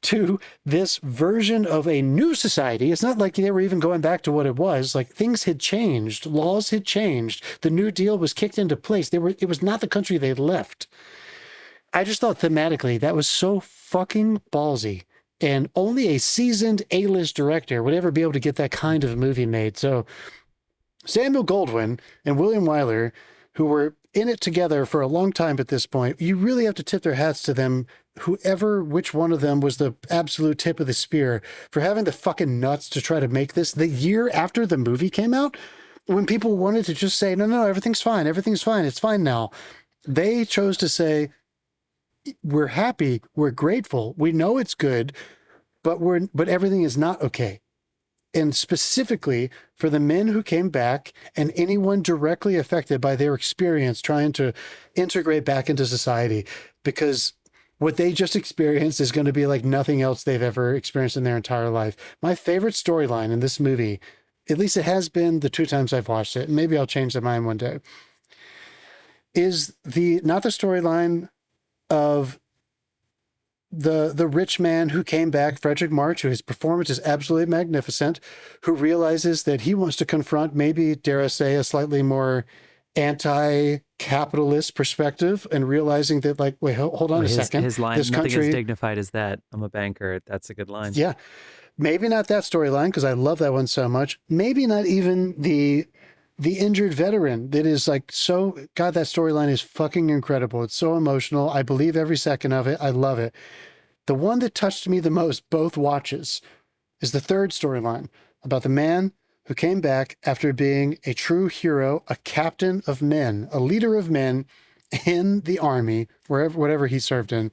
to this version of a new society. It's not like they were even going back to what it was. Like, things had changed. Laws had changed. The New Deal was kicked into place. It was not the country they left. I just thought thematically that was so fucking ballsy. And only a seasoned A-list director would ever be able to get that kind of movie made. So Samuel Goldwyn and William Wyler, who were in it together for a long time at this point, you really have to tip their hats to them, which one of them was the absolute tip of the spear for having the fucking nuts to try to make this the year after the movie came out, when people wanted to just say, no, everything's fine, it's fine now. They chose to say, we're happy, we're grateful, we know it's good, but everything is not okay. And specifically for the men who came back and anyone directly affected by their experience trying to integrate back into society, because what they just experienced is going to be like nothing else they've ever experienced in their entire life. My favorite storyline in this movie, at least it has been the 2 times I've watched it, and maybe I'll change my mind one day, is not the storyline of the rich man who came back, Fredric March, whose performance is absolutely magnificent, who realizes that he wants to confront maybe, dare I say, a slightly more anti-capitalist perspective, and realizing that, like, wait, hold on a second. His line, this nothing country, as dignified as that. I'm a banker. That's a good line. Yeah. Maybe not that storyline, because I love that one so much. Maybe not even the injured veteran that is like, so, God, that storyline is fucking incredible. It's so emotional. I believe every second of it. I love it. The one that touched me the most, both watches, is the third storyline about the man who came back after being a true hero, a captain of men, a leader of men in the army, whatever he served in.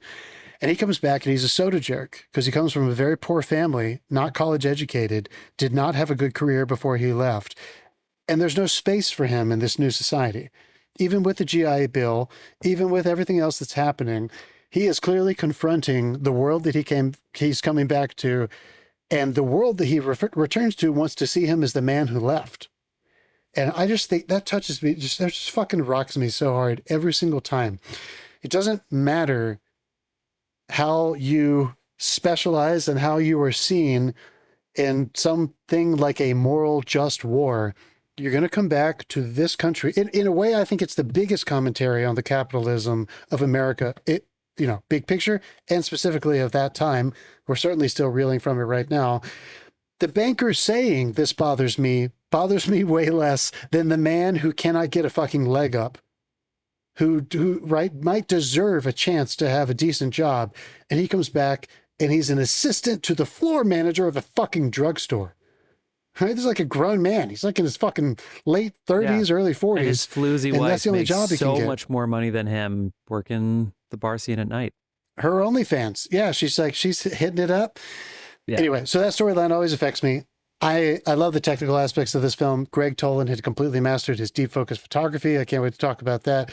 And he comes back and he's a soda jerk because he comes from a very poor family, not college educated, did not have a good career before he left. And there's no space for him in this new society. Even with the GI Bill, even with everything else that's happening, he is clearly confronting the world that he's coming back to, and the world that he returns to wants to see him as the man who left. And I just think that touches me, that just fucking rocks me so hard every single time. It doesn't matter how you specialize and how you are seen in something like a moral, just war. You're going to come back to this country. In a way, I think it's the biggest commentary on the capitalism of America, big picture, and specifically of that time. We're certainly still reeling from it right now. The banker saying this bothers me way less than the man who cannot get a fucking leg up. who right might deserve a chance to have a decent job, and he comes back and he's an assistant to the floor manager of a fucking drugstore. Right? This is like a grown man. He's like in his fucking late 30s, early 40s. And his floozy and wife that's the only makes job he can so get. much more money than him working the bar scene at night. Her OnlyFans. Yeah, she's hitting it up. Yeah. Anyway, so that storyline always affects me. I love the technical aspects of this film. Gregg Toland had completely mastered his deep focus photography. I can't wait to talk about that.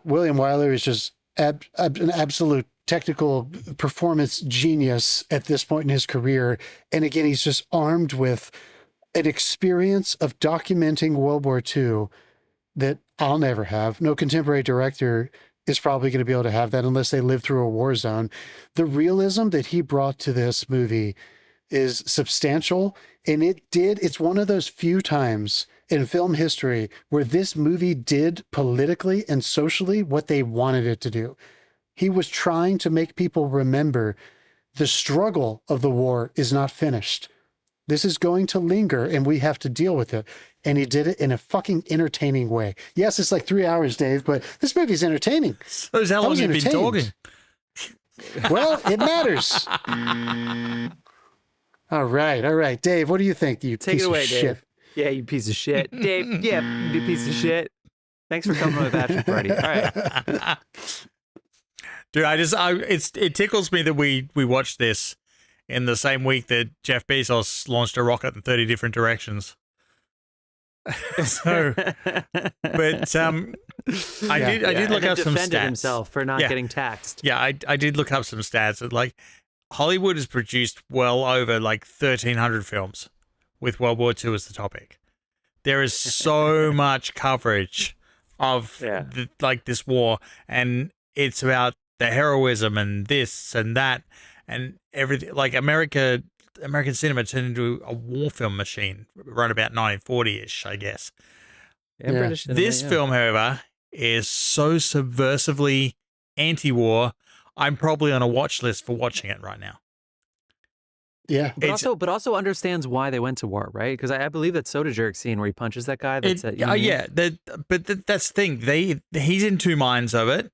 William Wyler is just an absolute technical performance genius at this point in his career. And again, he's just armed with an experience of documenting World War II that I'll never have. No contemporary director is probably going to be able to have that unless they live through a war zone. The realism that he brought to this movie is substantial, and it's one of those few times in film history where this movie did politically and socially what they wanted it to do. He was trying to make people remember the struggle of the war is not finished. This is going to linger, and we have to deal with it. And he did it in a fucking entertaining way. Yes, it's like 3 hours, Dave, but this movie's entertaining. So how long have you been talking? Well, it matters. All right. Dave, what do you think, you Take piece it away, of Dave. shit? Yeah, you piece of shit. Dave, yeah, you piece of shit. Thanks for coming to my bachelor party. All right. Dude, it tickles me that we watched this in the same week that Jeff Bezos launched a rocket in 30 different directions. So, but I did look up some defended stats. himself for not getting taxed. Yeah, I did look up some stats. Like, Hollywood has produced well over like 1,300 films with World War II as the topic. There is so much coverage of this war, and it's about the heroism and this and that and everything. Like American cinema turned into a war film machine around about 1940-ish, I guess. Yeah, British cinema, This film, however, is so subversively anti-war. I'm probably on a watch list for watching it right now. Yeah. But also understands why they went to war, right? Because I believe that soda jerk scene where he punches that guy. That's that's the thing. He's in two minds of it,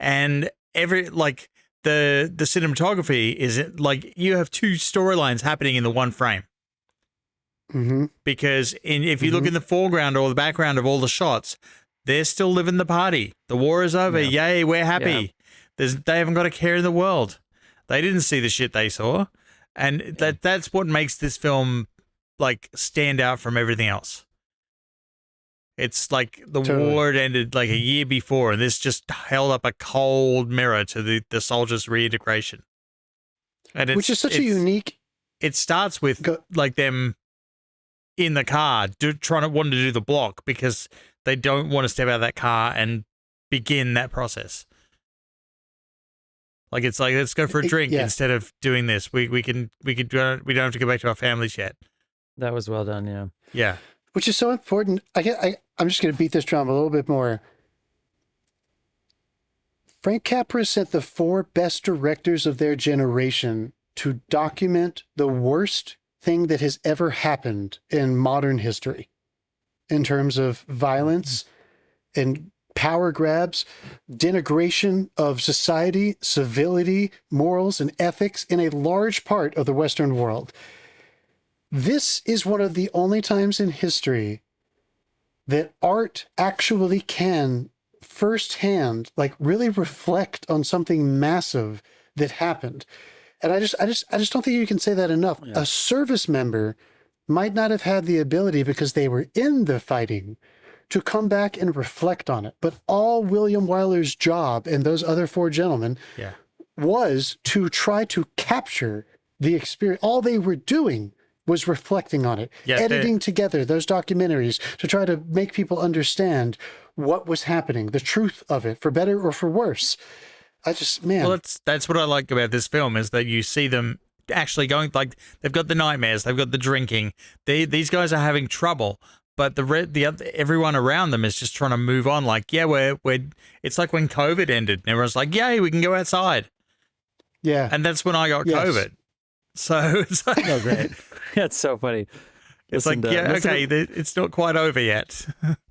and the cinematography is like you have two storylines happening in the one frame. Mm-hmm. Because if you look in the foreground or the background of all the shots, they're still living the party. The war is over. Yeah. Yay, we're happy. They haven't got a care in the world. They didn't see the shit they saw. And that's what makes this film like stand out from everything else. It's like the war had ended like a year before, and this just held up a cold mirror to the soldiers' reintegration. And Which is such a unique... It starts with like them in the car wanting to do the block because they don't want to step out of that car and begin that process. Like it's like, let's go for a drink instead of doing this. We don't have to go back to our families yet. That was well done. Yeah. Yeah. Which is so important. I'm just going to beat this drum a little bit more. Frank Capra sent the 4 best directors of their generation to document the worst thing that has ever happened in modern history in terms of violence and power grabs, denigration of society, civility, morals, and ethics in a large part of the Western world. This is one of the only times in history that art actually can firsthand, like really reflect on something massive that happened. And I just don't think you can say that enough. Yeah. A service member might not have had the ability because they were in the fighting to come back and reflect on it. But all William Wyler's job and those other 4 gentlemen was to try to capture the experience. All they were doing was reflecting on it, editing together those documentaries to try to make people understand what was happening, the truth of it, for better or for worse. Well, that's what I like about this film is that you see them actually going, like, they've got the nightmares, they've got the drinking. These guys are having trouble. But everyone around them is just trying to move on. Like, it's like when COVID ended and everyone's like, yay, we can go outside. Yeah. And that's when I got COVID. So it's like, oh, great. That's so funny. It's it's not quite over yet.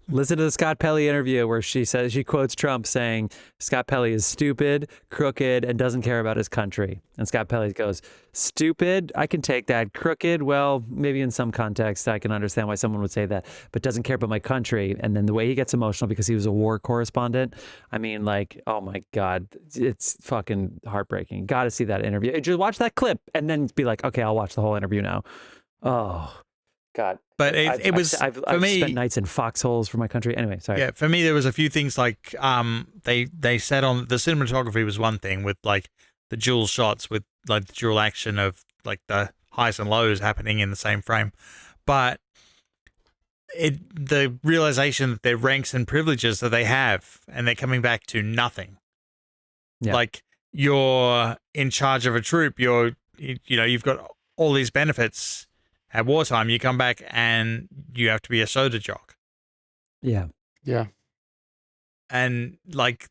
Listen to the Scott Pelley interview where she quotes Trump saying Scott Pelley is stupid, crooked, and doesn't care about his country. And Scott Pelley goes, stupid, I can take that. Crooked, well, maybe in some context I can understand why someone would say that, but doesn't care about my country. And then the way he gets emotional because he was a war correspondent. I mean, like, oh my God, it's fucking heartbreaking. Got to see that interview. Just watch that clip and then be like, okay, I'll watch the whole interview now. Oh, God. But I've spent nights in foxholes for my country. Anyway, sorry. Yeah, for me, there was a few things like they said on the cinematography was one thing with like the dual shots with like the dual action of like the highs and lows happening in the same frame, but the realization that their ranks and privileges that they have and they're coming back to nothing. Yeah. Like you're in charge of a troop, you've got all these benefits. At wartime, you come back and you have to be a soda jock. Yeah. Yeah. And like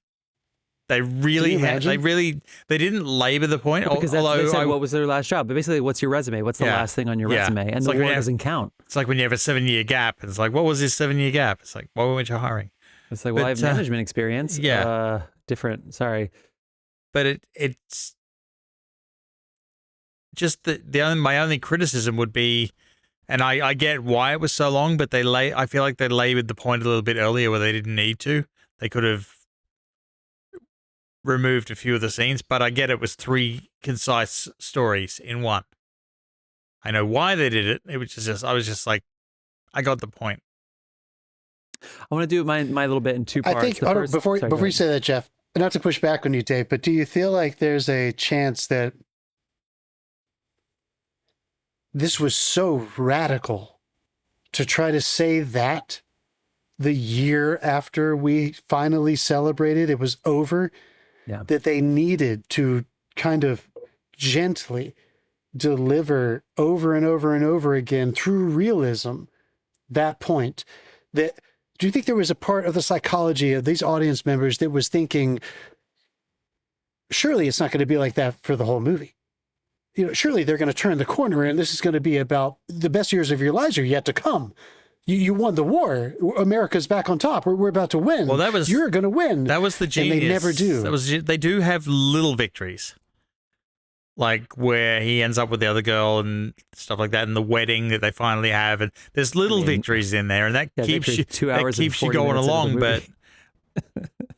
they didn't labor the point. Because they said what was their last job. But basically, what's your resume? What's the last thing on your resume? And the war doesn't count. It's like when you have a 7-year gap. It's like, what was this 7-year gap? It's like, why weren't you hiring? It's like, well, I have management experience. Yeah. Different. Sorry. But it's just my only criticism would be, and I get why it was so long, but I feel like they labored the point a little bit earlier where they didn't need to. They could have removed a few of the scenes, but I get it was 3 concise stories in one. I know why they did it. It was just I was just like, I got the point. I want to do my little bit in 2 parts. I think before you say that, Jeff, not to push back on you, Dave, but do you feel like there's a chance that this was so radical to try to say that the year after we finally celebrated, it was over, that they needed to kind of gently deliver over and over and over again through realism that point? Do you think there was a part of the psychology of these audience members that was thinking, surely it's not going to be like that for the whole movie? Surely they're going to turn the corner and this is going to be about the best years of your lives are yet to come. You won the war. America's back on top. We're about to win. Well, you're going to win. That was the genius. And they never do. They do have little victories, like where he ends up with the other girl and stuff like that, and the wedding that they finally have. And there's little victories in there, and that keeps you 2 hours keeps you going along.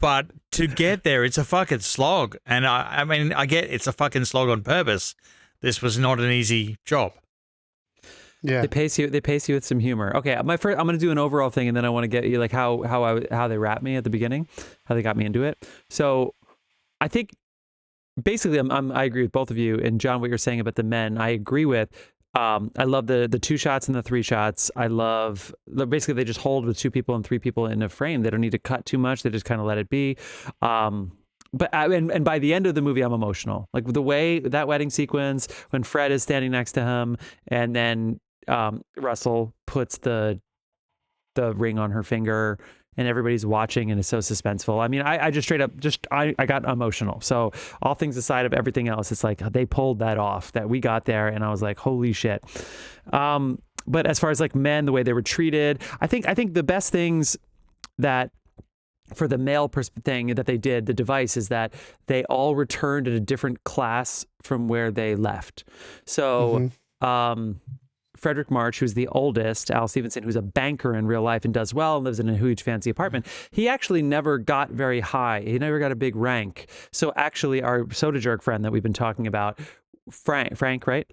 But to get there, it's a fucking slog. And I mean, I get it's a fucking slog on purpose. This was not an easy job. Yeah, they pace you with some humor. Okay, I'm going to do an overall thing, and then I want to get you like how they wrapped me at the beginning, how they got me into it. So, I think basically I agree with both of you, and John, what you're saying about the men, I agree with. I love the 2 shots and the 3 shots. I love basically they just hold with 2 people and 3 people in a frame. They don't need to cut too much. They just kind of let it be. But by the end of the movie, I'm emotional. Like the way that wedding sequence when Fred is standing next to him, and then Rossell puts the ring on her finger, and everybody's watching, and it's so suspenseful. I mean, I just straight up I got emotional. So all things aside of everything else, it's like they pulled that off. That we got there, and I was like, holy shit. But as far as like men, the way they were treated, I think the best things that. For the male thing that they did, the device is that they all returned at a different class from where they left. So Fredric March, who's the oldest, Al Stevenson, who's a banker in real life and does well and lives in a huge fancy apartment, he actually never got very high. He never got a big rank. So actually our soda jerk friend that we've been talking about, Frank, right?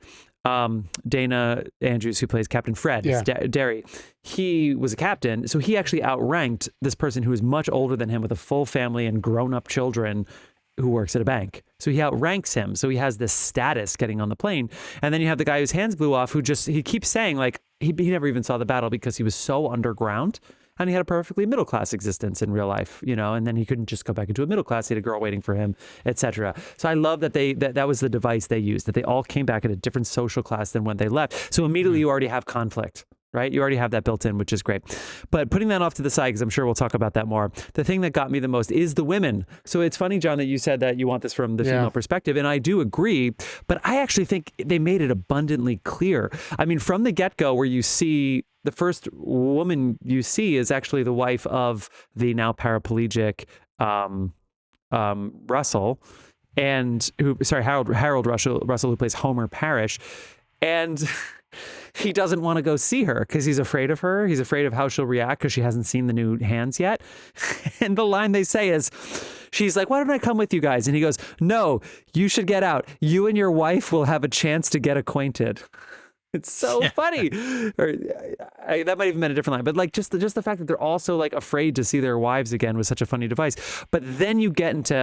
Dana Andrews, who plays Captain Fred, Derry, he was a captain, so he actually outranked this person who is much older than him with a full family and grown-up children who works at a bank. So he outranks him, so he has this status getting on the plane. And then you have the guy whose hands blew off, he keeps saying like he never even saw the battle because he was so underground. And he had a perfectly middle-class existence in real life, and then he couldn't just go back into a middle class. He had a girl waiting for him, etc. So I love that that was the device they used, that they all came back at a different social class than when they left. So immediately you already have conflict. right? You already have that built in, which is great. But putting that off to the side, because I'm sure we'll talk about that more, the thing that got me the most is the women. So it's funny, John, that you said that you want this from the female perspective, and I do agree, but I actually think they made it abundantly clear. I mean, from the get-go, where you see the first woman you see is actually the wife of the now paraplegic Rossell, and Harold Rossell, who plays Homer Parrish, and he doesn't want to go see her because he's afraid of her. He's afraid of how she'll react because she hasn't seen the new hands yet. And the line they say is, she's like, why don't I come with you guys? And he goes, no, you should get out. You and your wife will have a chance to get acquainted. It's so funny. Or that might even been a different line, but like just the fact that they're also like afraid to see their wives again was such a funny device. But then you get into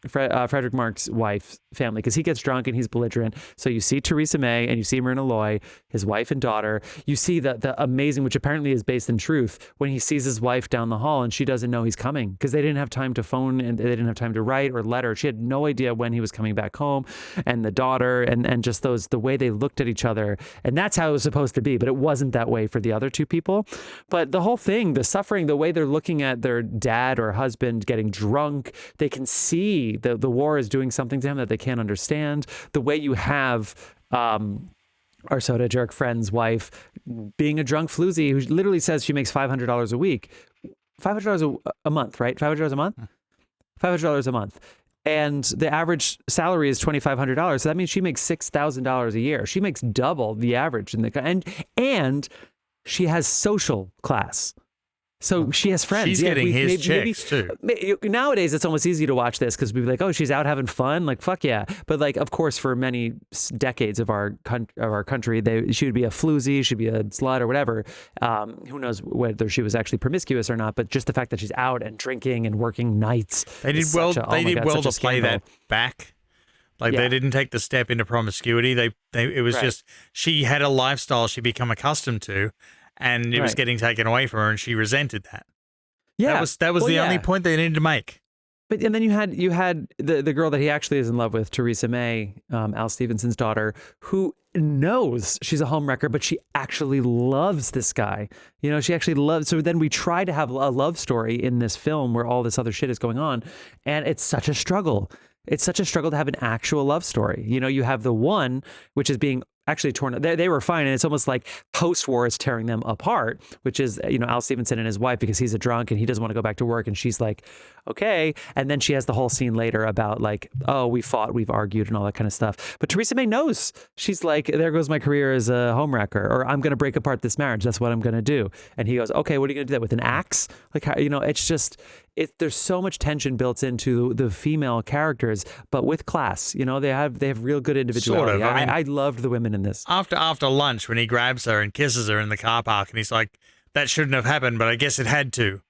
Fredric Mark's wife's family, because he gets drunk and he's belligerent. So you see Teresa May and you see Myrna Loy, his wife and daughter. You see the amazing, which apparently is based in truth, when he sees his wife down the hall and she doesn't know he's coming because they didn't have time to phone and they didn't have time to write or letter. She had no idea when he was coming back home, and the daughter and just the way they looked at each other. And that's how it was supposed to be, but it wasn't that way for the other two people. But the whole thing, the suffering, the way they're looking at their dad or husband getting drunk, they can see the war is doing something to him that they can't understand. The way you have our soda jerk friend's wife being a drunk floozy who literally says she makes $500 a week. $500 a month, right? $500 a month? $500 a month. And the average salary is $2,500. So that means she makes $6,000 a year. She makes double the average and she has social class. So she has friends. She's getting his checks too. Nowadays, it's almost easy to watch this because we'd be like, "Oh, she's out having fun." Like, fuck yeah! But like, of course, for many decades of our country, she would be a floozy, she'd be a slut or whatever. Who knows whether she was actually promiscuous or not? But just the fact that she's out and drinking and working nights. They did well. They did well to play that back. Like they didn't take the step into promiscuity. It was just she had a lifestyle she'd become accustomed to. And it was getting taken away from her, and she resented that. Yeah, that was the only point they needed to make. But and then you had the girl that he actually is in love with, Teresa May, Al Stevenson's daughter, who knows she's a homewrecker, but she actually loves this guy. You know, she actually loves. So then we try to have a love story in this film where all this other shit is going on, and it's such a struggle. It's such a struggle to have an actual love story. You know, you have the one which is being actually torn. They were fine, and it's almost like post-war is tearing them apart, which is, you know, Al Stevenson and his wife, because he's a drunk and he doesn't want to go back to work, and she's like, okay. And then she has the whole scene later about like, oh, we fought, we've argued, and all that kind of stuff. But Teresa May knows. She's like, there goes my career as a homewrecker, or I'm going to break apart this marriage. That's what I'm going to do. And he goes, okay, what are you going to do that with, an axe? Like, how, you know, it's just. There's so much tension built into the female characters, but with class. You know, they have real good individuality. Sort of. I loved the women in this. After lunch, when he grabs her and kisses her in the car park, and he's like, "That shouldn't have happened, but I guess it had to."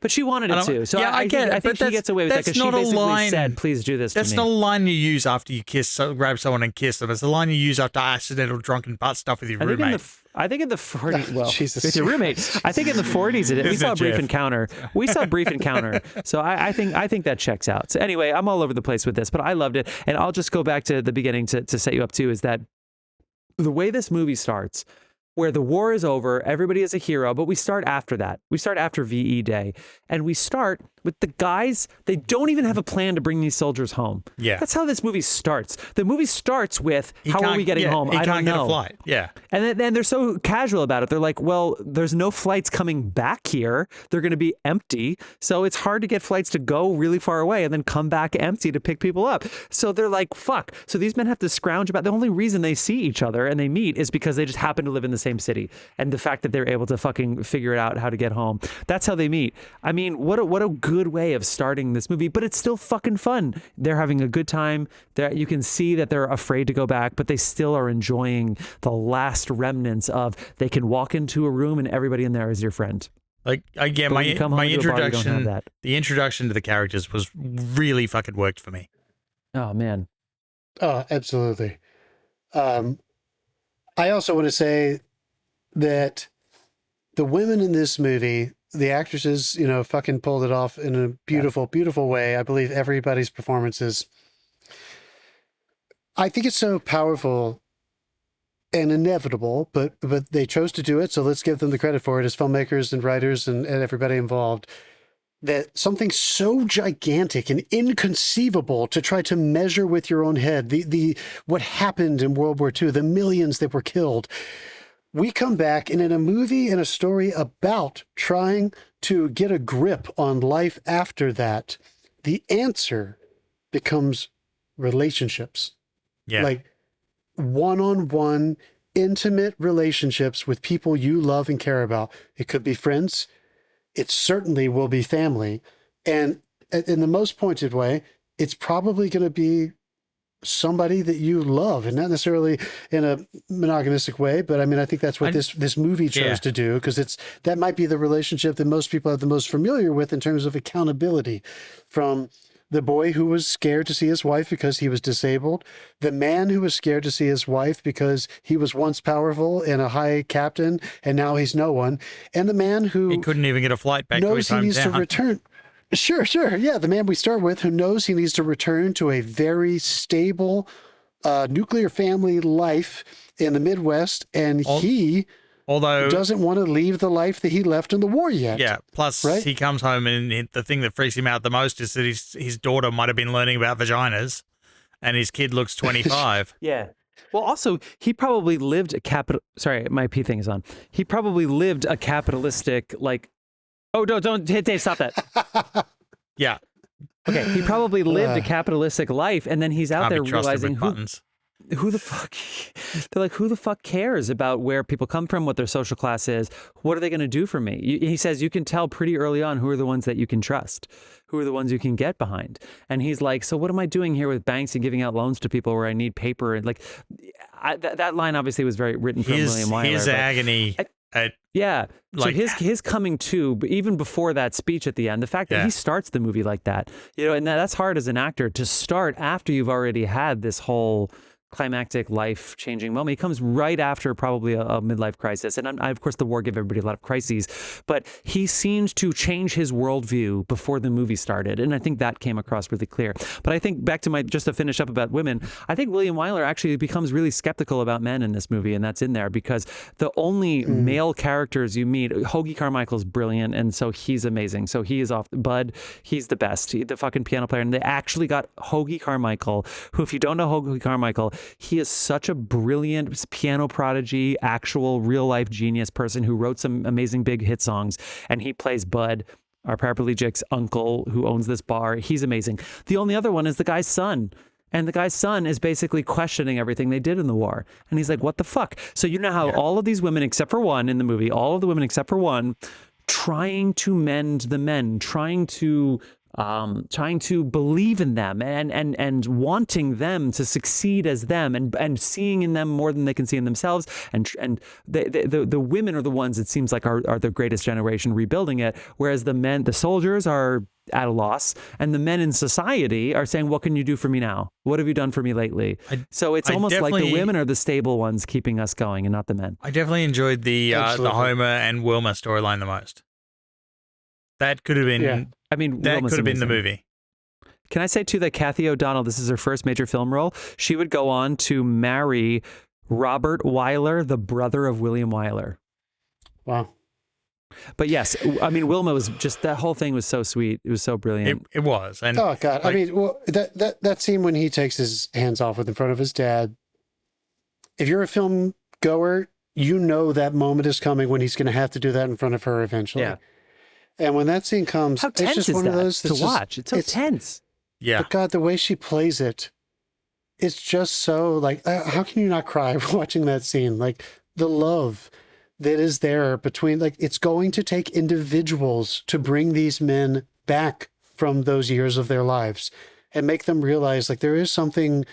But she wanted it to. So yeah, I think she gets away with that because she basically said, "Please do this to me." That's not a line you use after you grab someone and kiss them. It's a line you use after accidental drunken butt stuff with your roommate. I think in the 40s, well, Jesus. with your roommate. I think in the 40s, we saw a brief encounter. We saw a brief encounter. So I think that checks out. So anyway, I'm all over the place with this, but I loved it. And I'll just go back to the beginning to set you up too, is that the way this movie starts, where the war is over, everybody is a hero, but we start after that. We start after VE Day, and we start with the guys. They don't even have a plan to bring these soldiers home. Yeah, that's how this movie starts. The movie starts with, how are we getting home? I don't know. Get a flight. Yeah, and then they're so casual about it. They're like, well, there's no flights coming back here. They're going to be empty, so it's hard to get flights to go really far away and then come back empty to pick people up. So they're like, fuck. So these men have to scrounge about. The only reason they see each other and they meet is because they just happen to live in the same city, and the fact that they're able to fucking figure it out how to get home. That's how they meet. I mean, what a good way of starting this movie, but it's still fucking fun. They're having a good time. You can see that they're afraid to go back, but they still are enjoying the last remnants of, they can walk into a room and everybody in there is your friend. Like, again, my introduction, the introduction to the characters was really fucking worked for me. Oh man. Oh, absolutely. I also want to say that the women in this movie, the actresses, you know, fucking pulled it off in a beautiful, beautiful way. I believe everybody's performances. I think it's so powerful and inevitable, but they chose to do it. So let's give them the credit for it as filmmakers and writers and everybody involved. That something so gigantic and inconceivable to try to measure with your own head, the what happened in World War II, the millions that were killed. We come back and in a movie and a story about trying to get a grip on life after that, the answer becomes relationships. Yeah. Like one-on-one, intimate relationships with people you love and care about. It could be friends. It certainly will be family. And in the most pointed way, it's probably going to be somebody that you love, and not necessarily in a monogamous way, but I mean, I think that's what this movie chose to do, because that might be the relationship that most people are the most familiar with in terms of accountability, from the boy who was scared to see his wife because he was disabled, the man who was scared to see his wife because he was once powerful and a high captain and now he's no one, and the man who he couldn't even get a flight back to his hometown. Knows he needs to return. Sure. Yeah, the man we start with who knows he needs to return to a very stable nuclear family life in the Midwest, and he doesn't want to leave the life that he left in the war yet. Yeah, plus he comes home and the thing that freaks him out the most is that his daughter might have been learning about vaginas and his kid looks 25. Yeah. Well, also, he probably lived sorry, my P thing is on. He probably lived a capitalistic, like, oh, no, don't, Dave, stop that. Yeah. Okay, he probably lived a capitalistic life, and then he's out there realizing who the fuck, they're like, who the fuck cares about where people come from, what their social class is, what are they going to do for me? He says you can tell pretty early on who are the ones that you can trust, who are the ones you can get behind. And he's like, so what am I doing here with banks and giving out loans to people where I need paper? And like, that line obviously was very written from William Wyler. His agony. Yeah. Like, so his coming to, but even before that speech at the end, the fact that he starts the movie like that, and that's hard as an actor to start after you've already had this whole climactic life-changing moment. He comes right after probably a midlife crisis. And of course, the war gave everybody a lot of crises, but he seemed to change his worldview before the movie started. And I think that came across really clear. But I think back to just to finish up about women, I think William Wyler actually becomes really skeptical about men in this movie. And that's in there because the only male characters you meet, Hoagy Carmichael's brilliant. And so he's amazing. So he is off. Bud, he's the best. The fucking piano player. And they actually got Hoagy Carmichael, who, if you don't know Hoagy Carmichael, he is such a brilliant piano prodigy, actual real life genius person who wrote some amazing big hit songs. And he plays Bud, our paraplegic's uncle who owns this bar. He's amazing. The only other one is the guy's son. And the guy's son is basically questioning everything they did in the war. And he's like, what the fuck? So you know how all of these women, except for one in the movie, all of the women except for one, trying to mend the men, trying to believe in them and wanting them to succeed as them and seeing in them more than they can see in themselves. And the women are the ones, it seems like, are the greatest generation rebuilding it. Whereas the soldiers are at a loss, and the men in society are saying, what can you do for me now? What have you done for me lately? So it's almost like the women are the stable ones keeping us going and not the men. I definitely enjoyed the Homer and Wilma storyline the most. That could have been... Yeah. I mean, that Wilma's could have been amazing. the movie. Can I say, too, that Cathy O'Donnell, this is her first major film role. She would go on to marry Robert Wyler, the brother of William Wyler. Wow. But yes, I mean, Wilma was just, that whole thing was so sweet. It was so brilliant. It was. And oh, God. I mean, well, that scene when he takes his hands off in front of his dad, if you're a film goer, you know that moment is coming when he's going to have to do that in front of her eventually. Yeah. And when that scene comes, how tense it's just is one that of those to watch? It's so tense. Yeah. But God, the way she plays it, it's just so like, how can you not cry watching that scene? Like the love that is there between, like, it's going to take individuals to bring these men back from those years of their lives and make them realize, like, there's something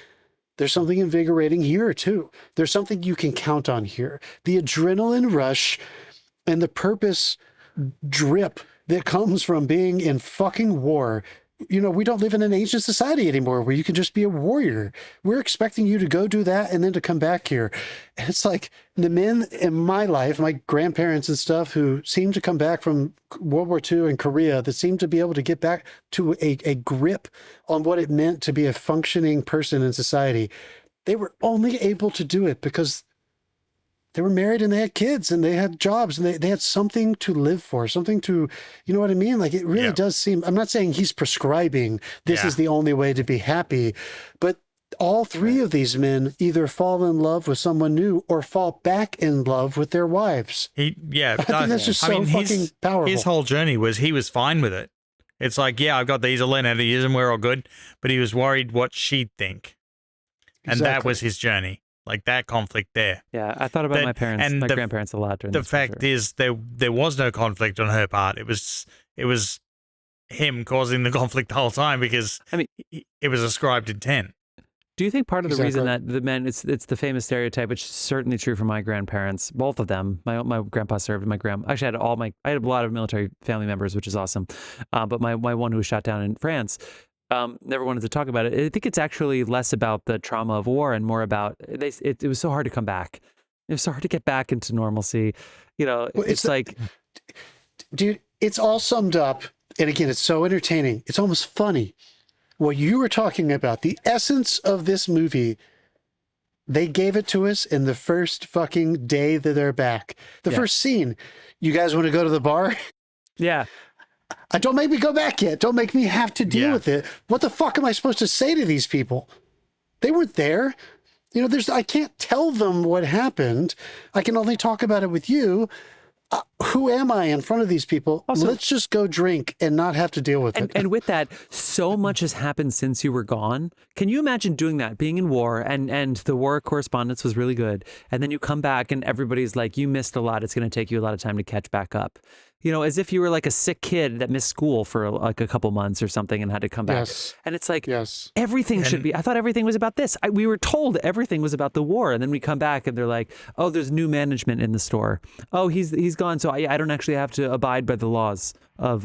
invigorating here too. There's something you can count on here. The adrenaline rush and the purpose drip that comes from being in fucking war. You know, we don't live in an ancient society anymore where you can just be a warrior. We're expecting you to go do that and then to come back here. And it's like the men in my life, my grandparents and stuff, who seem to come back from World War II and Korea, that seem to be able to get back to a grip on what it meant to be a functioning person in society. They were only able to do it because they were married and they had kids and they had jobs and they had something to live for, something to, you know what I mean? Like, it really does seem, I'm not saying he's prescribing this is the only way to be happy, but all three of these men either fall in love with someone new or fall back in love with their wives. I think that's just fucking powerful. His whole journey was he was fine with it. It's like, I've got these, I'll learn how to use them, we're all good. But he was worried what she'd think. And that was his journey. Like, that conflict there. Yeah, I thought about my parents and my grandparents a lot during the fact is there was no conflict on her part. It was him causing the conflict the whole time because it was ascribed intent. Do you think part of the reason that the men, it's the famous stereotype, which is certainly true for my grandparents, both of them. My grandpa served, and my grandma, actually I had a lot of military family members, which is awesome. But my one who was shot down in France, never wanted to talk about it. I think it's actually less about the trauma of war and more about, it was so hard to come back. It was so hard to get back into normalcy. You know, dude, it's all summed up. And again, it's so entertaining. It's almost funny. What you were talking about, the essence of this movie, they gave it to us in the first fucking day that they're back. The first scene, you guys want to go to the bar? Yeah. Don't make me go back yet. Don't make me have to deal with it. What the fuck am I supposed to say to these people? They weren't there. You know, I can't tell them what happened. I can only talk about it with you. Who am I in front of these people? Also, let's just go drink and not have to deal with it. And with that, so much has happened since you were gone. Can you imagine doing that, being in war, and the war correspondence was really good, and then you come back and everybody's like, you missed a lot. It's going to take you a lot of time to catch back up. You know, as if you were like a sick kid that missed school for like a couple months or something and had to come back. Yes. And it's like, everything should be, I thought everything was about this. We were told everything was about the war. And then we come back and they're like, oh, there's new management in the store. Oh, he's gone. So I don't actually have to abide by the laws of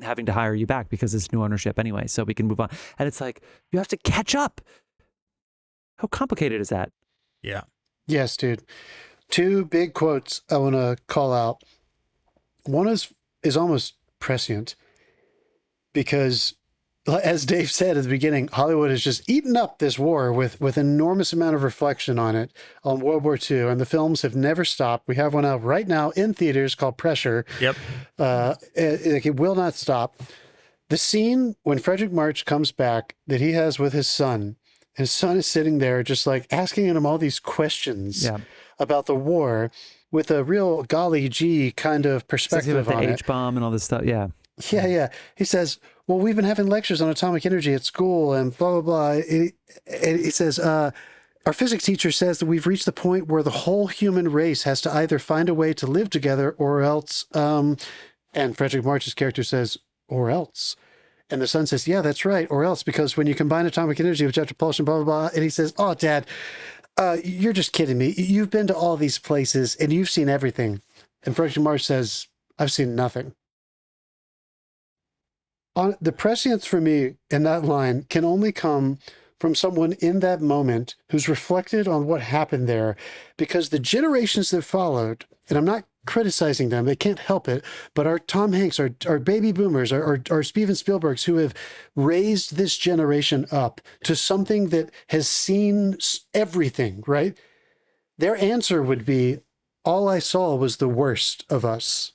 having to hire you back because it's new ownership anyway. So we can move on. And it's like, you have to catch up. How complicated is that? Yeah. Yes, dude. Two big quotes I want to call out. One is almost prescient because, as Dave said at the beginning, Hollywood has just eaten up this war with enormous amount of reflection on it, on World War II, and the films have never stopped. We have one out right now in theaters called Pressure. Yep. It will not stop. The scene when Fredric March comes back that he has with his son is sitting there just like asking him all these questions about the war, with a real golly gee kind of perspective on the it. H-bomb and all this stuff, yeah. Yeah. He says, well, we've been having lectures on atomic energy at school and blah, blah, blah. And he says, our physics teacher says that we've reached the point where the whole human race has to either find a way to live together or else, and Fredric March's character says, or else. And the son says, yeah, that's right, or else, because when you combine atomic energy with jet propulsion, blah, blah, blah. And he says, oh, Dad, you're just kidding me. You've been to all these places and you've seen everything. And Fredric March says, I've seen nothing. The prescience for me in that line can only come from someone in that moment who's reflected on what happened there, because the generations that followed, and I'm not criticizing them, they can't help it, but our Tom Hanks, our baby boomers, our Steven Spielbergs who have raised this generation up to something that has seen everything, right? Their answer would be, all I saw was the worst of us.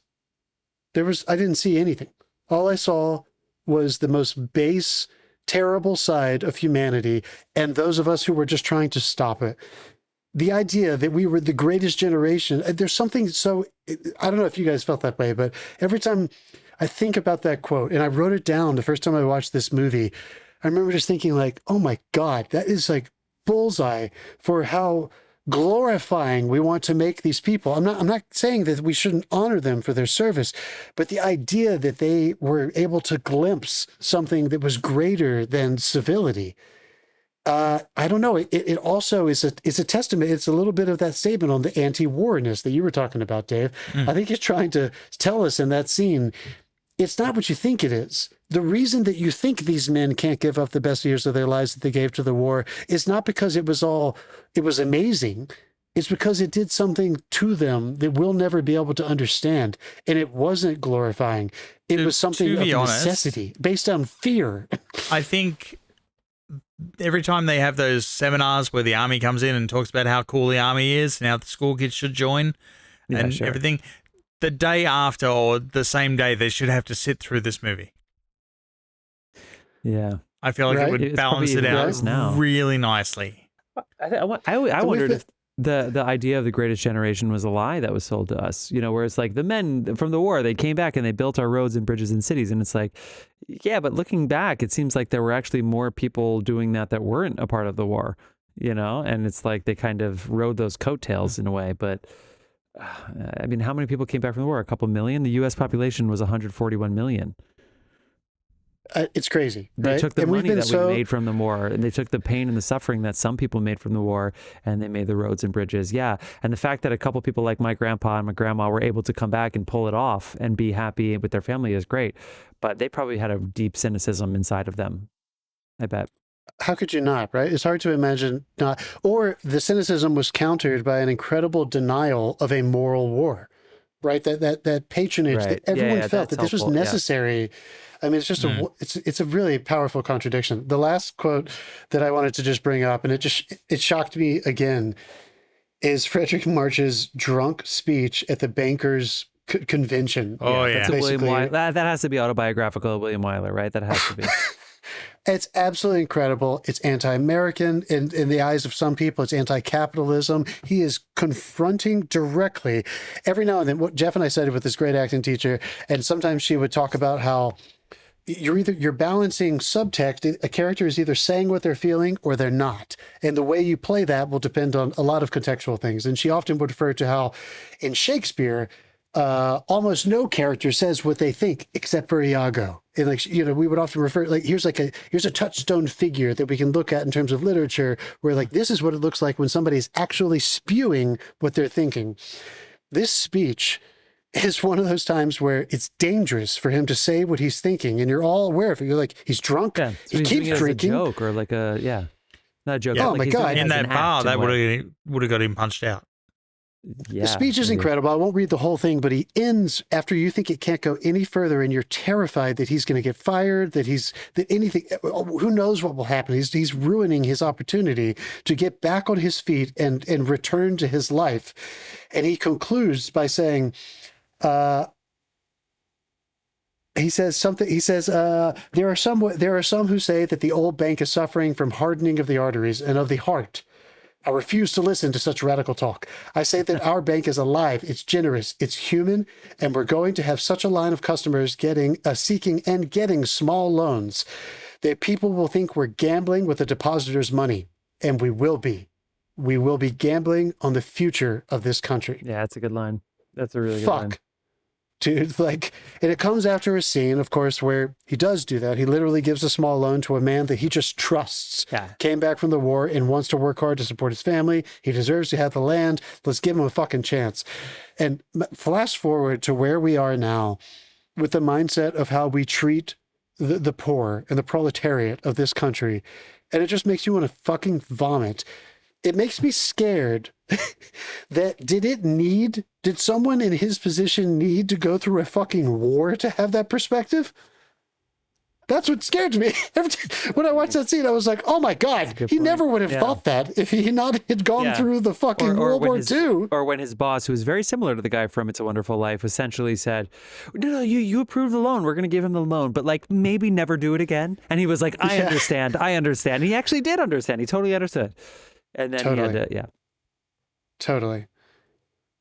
I didn't see anything. All I saw was the most base, terrible side of humanity, and those of us who were just trying to stop it. The idea that we were the greatest generation, there's something so, I don't know if you guys felt that way, but every time I think about that quote, and I wrote it down the first time I watched this movie, I remember just thinking like, oh my God, that is like bullseye for how glorifying we want to make these people. I'm not saying that we shouldn't honor them for their service, but the idea that they were able to glimpse something that was greater than civility, I don't know. It also is a testament. It's a little bit of that statement on the anti-warness that you were talking about, Dave. I think he's trying to tell us in that scene, it's not what you think it is. The reason that you think these men can't give up the best years of their lives that they gave to the war is not because it was amazing. It's because it did something to them that we'll never be able to understand. And it wasn't glorifying. It was something of necessity based on fear. I think every time they have those seminars where the army comes in and talks about how cool the army is and how the school kids should join and everything, the day after or the same day, they should have to sit through this movie. Yeah. I feel like it would balance it out really nicely. I wondered if the idea of the greatest generation was a lie that was sold to us, where it's like the men from the war, they came back and they built our roads and bridges and cities. And it's like, yeah, but looking back, it seems like there were actually more people doing that weren't a part of the war, and it's like they kind of rode those coattails in a way. But I mean, how many people came back from the war? A couple million? The U.S. population was 141 million. It's crazy. They took the money that we made from the war, and they took the pain and the suffering that some people made from the war, and they made the roads and bridges. Yeah. And the fact that a couple people like my grandpa and my grandma were able to come back and pull it off and be happy with their family is great. But they probably had a deep cynicism inside of them, I bet. How could you not, right? It's hard to imagine not. Or the cynicism was countered by an incredible denial of a moral war, right? That patronage that everyone felt that this was necessary. Yeah. I mean, it's just it's a really powerful contradiction. The last quote that I wanted to just bring up, and it shocked me again, is Fredric March's drunk speech at the bankers' convention. Oh yeah, that has to be autobiographical, William Wyler, right? That has to be. It's absolutely incredible. It's anti-American in the eyes of some people. It's anti-capitalism. He is confronting directly every now and then. What Jeff and I said with this great acting teacher, and sometimes she would talk about how you're balancing subtext. A character is either saying what they're feeling or they're not. And the way you play that will depend on a lot of contextual things. And she often would refer to how in Shakespeare, almost no character says what they think except for Iago. And we would often refer here's a touchstone figure that we can look at in terms of literature where this is what it looks like when somebody's actually spewing what they're thinking. This speech is one of those times where it's dangerous for him to say what he's thinking, and you're all aware of it. You're like, he's drunk. Yeah, so he keeps drinking. As a joke or not a joke. Yeah. Oh my God! In that bar, that would have got him punched out. Yeah, the speech is incredible. I won't read the whole thing, but he ends after you think it can't go any further, and you're terrified that he's going to get fired, that anything, who knows what will happen. He's ruining his opportunity to get back on his feet and return to his life. And he concludes by saying, he says, there are some who say that the old bank is suffering from hardening of the arteries and of the heart. I refuse to listen to such radical talk. I say that our bank is alive, it's generous, it's human, and we're going to have such a line of customers seeking and getting small loans that people will think we're gambling with the depositor's money, and we will be. We will be gambling on the future of this country. Yeah, that's a good line. That's a really good line. Dude, and it comes after a scene, of course, where he does do that. He literally gives a small loan to a man that he just trusts. Yeah. Came back from the war and wants to work hard to support his family. He deserves to have the land. Let's give him a fucking chance. And flash forward to where we are now with the mindset of how we treat the poor and the proletariat of this country. And it just makes you want to fucking vomit. It makes me scared that did someone in his position need to go through a fucking war to have that perspective? That's what scared me. When I watched that scene, I was like, oh my God, he never would have thought that if he not had gone through the fucking World War II. Or when his boss, who was very similar to the guy from It's a Wonderful Life, essentially said, no, you approved the loan. We're going to give him the loan, but maybe never do it again. And he was like, I understand. And he actually did understand. He totally understood. And then he had to, Totally.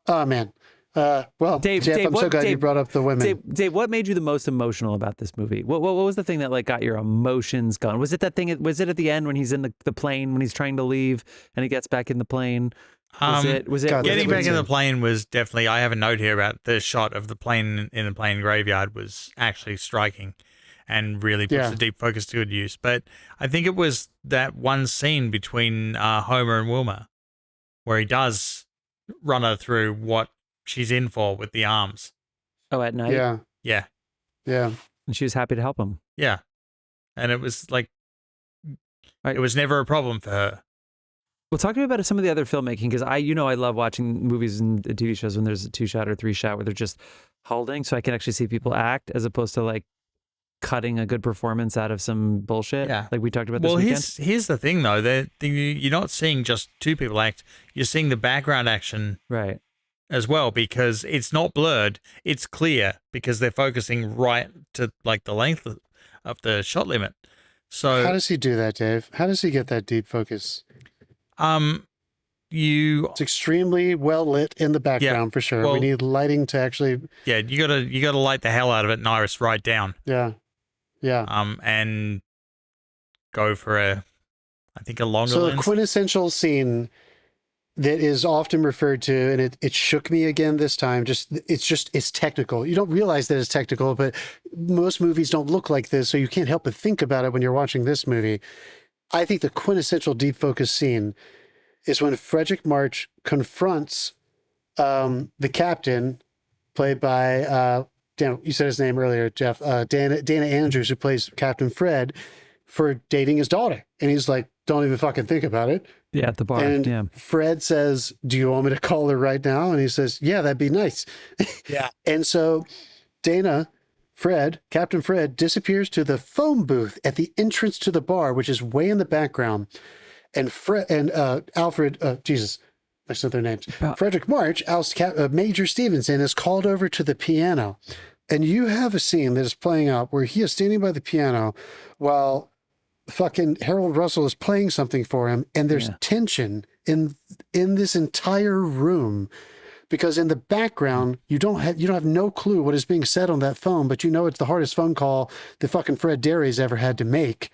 Oh, man. Well, Dave, Jeff, I'm so glad you brought up the women. Dave, what made you the most emotional about this movie? What was the thing that got your emotions going? Was it that thing? Was it at the end when he's in the plane, when he's trying to leave and he gets back in the plane? Was it getting back in the plane was definitely, I have a note here about the shot of the plane in the plane graveyard was actually striking and really puts a deep focus to good use. But I think it was that one scene between Homer and Wilma where he does run her through what she's in for with the arms. Oh, at night? Yeah. Yeah. Yeah. And she was happy to help him. Yeah. And it was it was never a problem for her. Well, talk to me about some of the other filmmaking, because I love watching movies and TV shows when there's a 2-shot or 3-shot where they're just holding, so I can actually see people act as opposed to cutting a good performance out of some bullshit. Yeah. Like we talked about this Well, weekend. here's the thing, though. You're not seeing just two people act. You're seeing the background action Right. as well, because it's not blurred. It's clear because they're focusing right to like the length of the shot limit. So How does he do that, Dave? How does he get that deep focus? It's extremely well lit in the background for sure. Well, we need lighting to actually. Yeah, you gotta light the hell out of it and iris right down. Yeah. And go for a longer So lens. the quintessential scene that is often referred to, and it shook me again this time. It's technical. You don't realize that it's technical, but most movies don't look like this, so you can't help but think about it when you're watching this movie. I think the quintessential deep focus scene is when Fredric March confronts the captain, played by you said his name earlier, Jeff, Dana Andrews, who plays Captain Fred, for dating his daughter, and he's like, "Don't even fucking think about it." Yeah, at the bar. And yeah. Fred says, "Do you want me to call her right now?" And he says, "Yeah, that'd be nice." Yeah. And so Captain Fred disappears to the phone booth at the entrance to the bar, which is way in the background. And Alfred, Jesus, I said their names. Fredric March, Major Stevenson, is called over to the piano. And you have a scene that is playing out where he is standing by the piano while fucking Harold Rossell is playing something for him, and there's tension in this entire room, because in the background you don't have no clue what is being said on that phone, but you know it's the hardest phone call that fucking Fred Derry's ever had to make,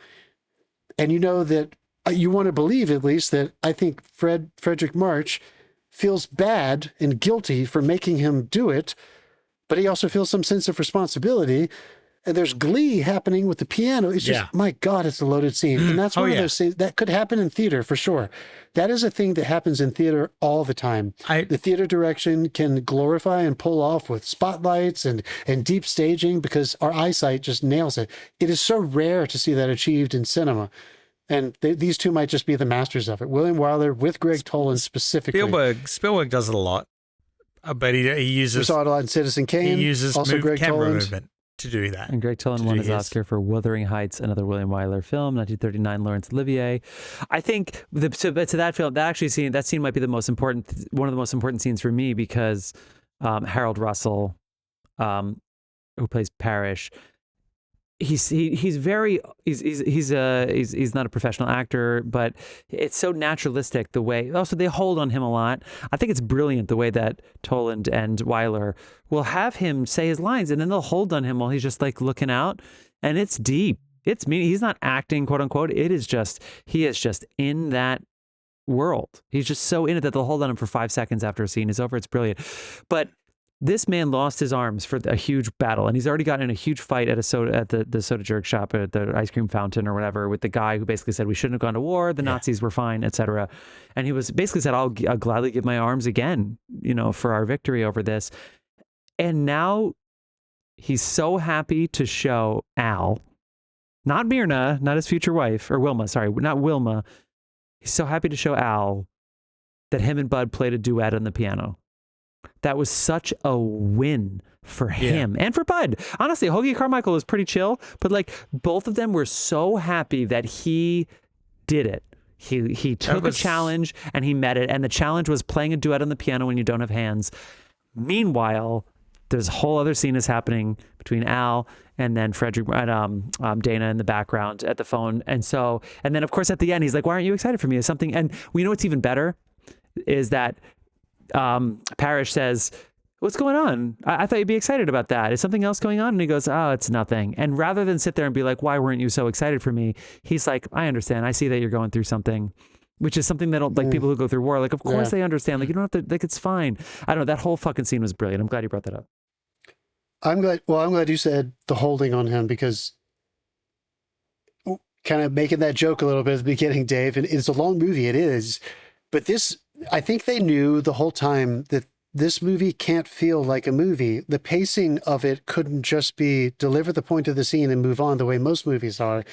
and you know that you want to believe at least that I think Fredric March feels bad and guilty for making him do it, but he also feels some sense of responsibility. And there's glee happening with the piano. It's just, my God, it's a loaded scene. And that's one of those scenes that could happen in theater for sure. That is a thing that happens in theater all the time. The theater direction can glorify and pull off with spotlights and deep staging because our eyesight just nails it. It is so rare to see that achieved in cinema. And these two might just be the masters of it. William Wyler with Gregg Toland specifically. Spielberg does it a lot, but he uses... We saw it a lot in Citizen Kane. He uses also Gregg camera Toland. movement to do that. And Gregg Toland won his Oscar for Wuthering Heights, another William Wyler film, 1939, Laurence Olivier. I think to that film, that scene might be one of the most important scenes for me, because Harold Rossell, who plays Parrish, he's not a professional actor, but it's so naturalistic the way. Also, they hold on him a lot. I think it's brilliant the way that Toland and Wyler will have him say his lines, and then they'll hold on him while he's just like looking out, and it's deep. It's me. He's not acting, quote unquote. He is just in that world. He's just so in it that they'll hold on him for 5 seconds after a scene is over. It's brilliant, but. This man lost his arms for a huge battle, and he's already gotten in a huge fight at the soda jerk shop at the ice cream fountain or whatever with the guy who basically said we shouldn't have gone to war, the Nazis were fine, etc. And he was basically said, I'll gladly give my arms again, for our victory over this. And now he's so happy to show Al, not Myrna, not his future wife, or Wilma, sorry, not Wilma. He's so happy to show Al that him and Bud played a duet on the piano. That was such a win for him and for Bud. Honestly, Hoagy Carmichael was pretty chill, but like both of them were so happy that he did it. He took a challenge and he met it. And the challenge was playing a duet on the piano when you don't have hands. Meanwhile, there's a whole other scene is happening between Al and then Fredric and Dana in the background at the phone. And then of course at the end, he's like, why aren't you excited for me? Is something, and we know what's even better is that Parrish says, what's going on? I thought you'd be excited about that. Is something else going on? And he goes, oh, it's nothing. And rather than sit there and be like, why weren't you so excited for me? He's like, I understand. I see that you're going through something, which is something that like people who go through war, like, of course they understand. Like, you don't have to, like, it's fine. I don't know. That whole fucking scene was brilliant. I'm glad you brought that up. I'm glad you said the holding on him, because kind of making that joke a little bit at the beginning, Dave, and it's a long movie. It is, but I think they knew the whole time that this movie can't feel like a movie. The pacing of it couldn't just be deliver the point of the scene and move on the way most movies are.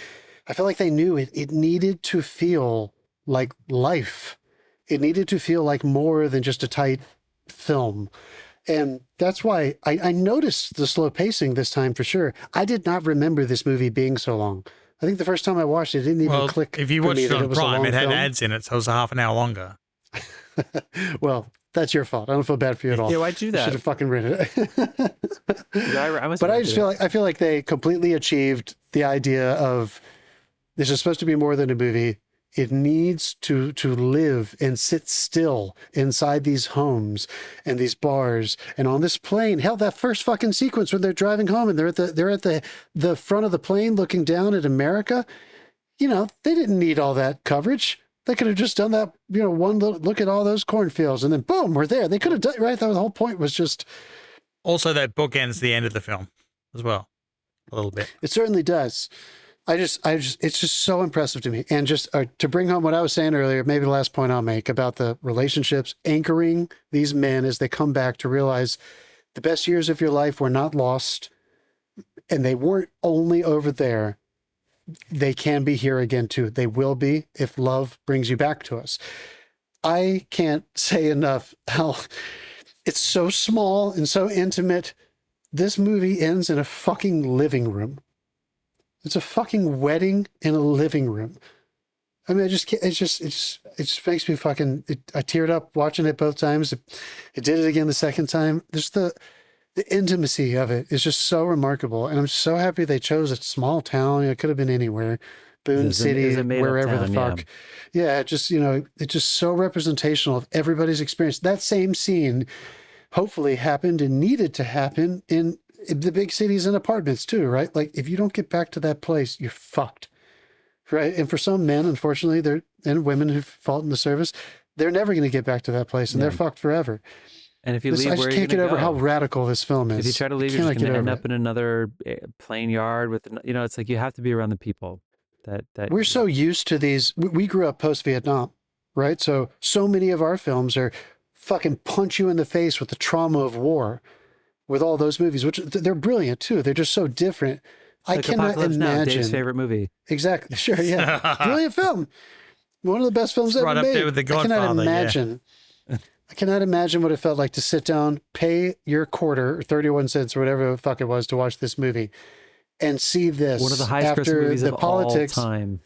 I feel like they knew it needed to feel like life. It needed to feel like more than just a tight film. And that's why I noticed the slow pacing this time for sure. I did not remember this movie being so long. I think the first time I watched it, it didn't even click. If you for watched me it that on was a Prime, long it had film. ads in it, so it was a half an hour longer. Well, that's your fault. I don't feel bad for you at all. Yeah, why'd you do that? Should have fucking rented it. But I just feel like they completely achieved the idea of this is supposed to be more than a movie. It needs to live and sit still inside these homes and these bars and on this plane. Hell, that first fucking sequence when they're driving home and they're at the front of the plane looking down at America. You know, they didn't need all that coverage. They could have just done that, you know, one look at all those cornfields and then boom, we're there. They could have done right. That was the whole point was just. Also, that bookends the end of the film as well, a little bit. It certainly does. it's just so impressive to me. And just to bring home what I was saying earlier, maybe the last point I'll make about the relationships, anchoring these men as they come back to realize the best years of your life were not lost. And they weren't only over there. They can be here again too. They will be if love brings you back to us. I can't say enough how it's so small and so intimate. This movie ends in a fucking living room. It's a fucking wedding in a living room. I mean, I just can't, it just makes me fucking, I teared up watching it both times. It did it again the second time. There's the intimacy of it is just so remarkable. And I'm so happy they chose a small town. It could have been anywhere. Boone City, wherever the fuck. Yeah, just, you know, it's just so representational of everybody's experience. That same scene hopefully happened and needed to happen in the big cities and apartments too, right? Like if you don't get back to that place, you're fucked, right? And for some men, unfortunately, and women who've fought in the service, they're never going to get back to that place and they're fucked forever. And if you leave, I just can't get over how radical this film is. If you try to leave, you're just going to end up in another plain yard with, you know, it's like you have to be around the people. That we're so used to these. We grew up post-Vietnam, right? So many of our films are fucking punch you in the face with the trauma of war, with all those movies, which they're brilliant too. They're just so different. Like I cannot Apocalypse Now, imagine. Dave's favorite movie. Exactly. Sure. Yeah. Brilliant film. One of the best films ever right made. Up there with The Godfather, I cannot imagine. Yeah. I cannot imagine what it felt like to sit down, pay your quarter or 31 cents or whatever the fuck it was to watch this movie and see this. One of the highest grossing movies of politics, all time.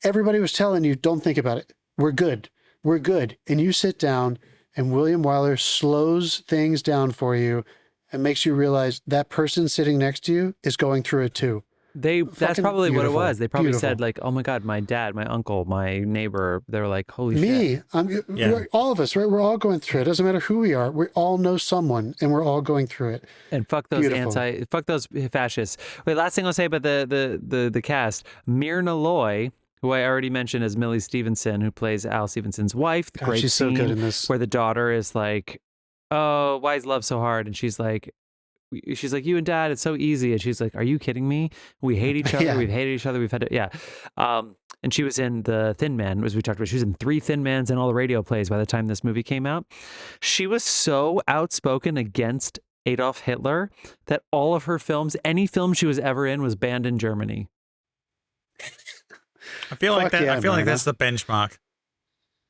Everybody was telling you, don't think about it. We're good. We're good. And you sit down and William Wyler slows things down for you and makes you realize that person sitting next to you is going through it too. That's probably what it was. They probably Beautiful. said like, oh my God, my dad, my uncle, my neighbor. They were like, holy shit. All of us, right? We're all going through it. It doesn't matter who we are. We all know someone and we're all going through it. And fuck those fuck those fascists. Wait, last thing I'll say about the cast. Myrna Loy, who I already mentioned as Millie Stevenson, who plays Al Stevenson's wife. The great she's scene so good in this. Where the daughter is like, oh, why is love so hard? And she's like, you and dad, it's so easy. And she's like, are you kidding me? We hate each other. We've hated each other. We've had to, and she was in The Thin Man, as we talked about. She was in 3 Thin Mans and all the radio plays by the time this movie came out. She was so outspoken against Adolf Hitler that all of her films, any film she was ever in, was banned in Germany. I feel like that's the benchmark.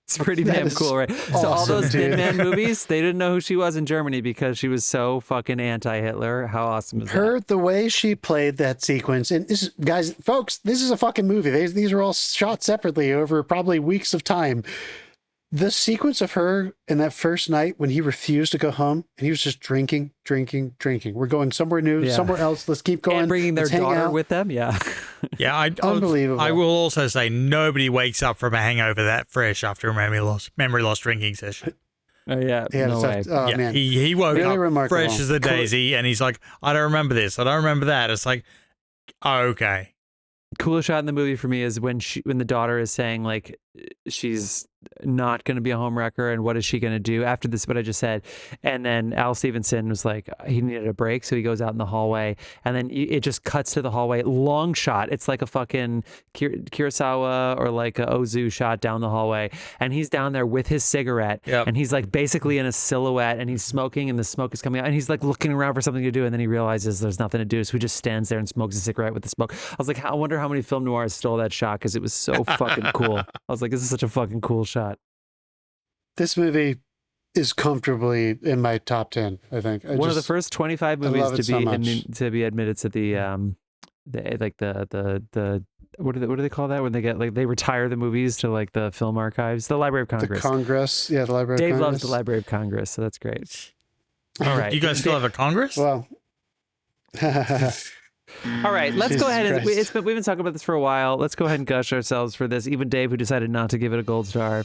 It's pretty damn cool, right? Awesome, so all those Thin Man movies, they didn't know who she was in Germany because she was so fucking anti-Hitler. How awesome is that? The way she played that sequence, and this is, guys, folks, this is a fucking movie. These are all shot separately over probably weeks of time. The sequence of her in that first night when he refused to go home and he was just drinking. We're going somewhere new, somewhere else. Let's keep going. And bringing their daughter with them. Yeah. Yeah. Unbelievable. I will also say nobody wakes up from a hangover that fresh after a memory loss drinking session. Oh, yeah. No way. Man. He woke really up remarkable. fresh as a daisy and he's like, I don't remember this. I don't remember that. It's like, oh, okay. Coolest shot in the movie for me is when the daughter is saying like she's not going to be a homewrecker and what is she going to do after this, what I just said. And then Al Stevenson was like, he needed a break, so he goes out in the hallway and then it just cuts to the hallway, long shot. It's like a fucking Kurosawa or like a Ozu shot down the hallway, and he's down there with his cigarette and he's like basically in a silhouette and he's smoking and the smoke is coming out and he's like looking around for something to do, and then he realizes there's nothing to do, so he just stands there and smokes a cigarette with the smoke. I was like, I wonder how many film noirs stole that shot because it was so fucking cool. I was like, this is such a fucking cool shot. This movie is comfortably in my top 10, I think. One of the first 25 movies to be admitted to the what do they call that when they get like they retire the movies to like the film archives, the Library of Congress. The Congress, yeah, the Library of Dave Congress. loves the Library of Congress, so that's great. All right, You guys still have a Congress? Well, all right, let's Jesus go ahead and Christ. we've been talking about this for a while. Let's go ahead and gush ourselves for this. Even Dave, who decided not to give it a gold star.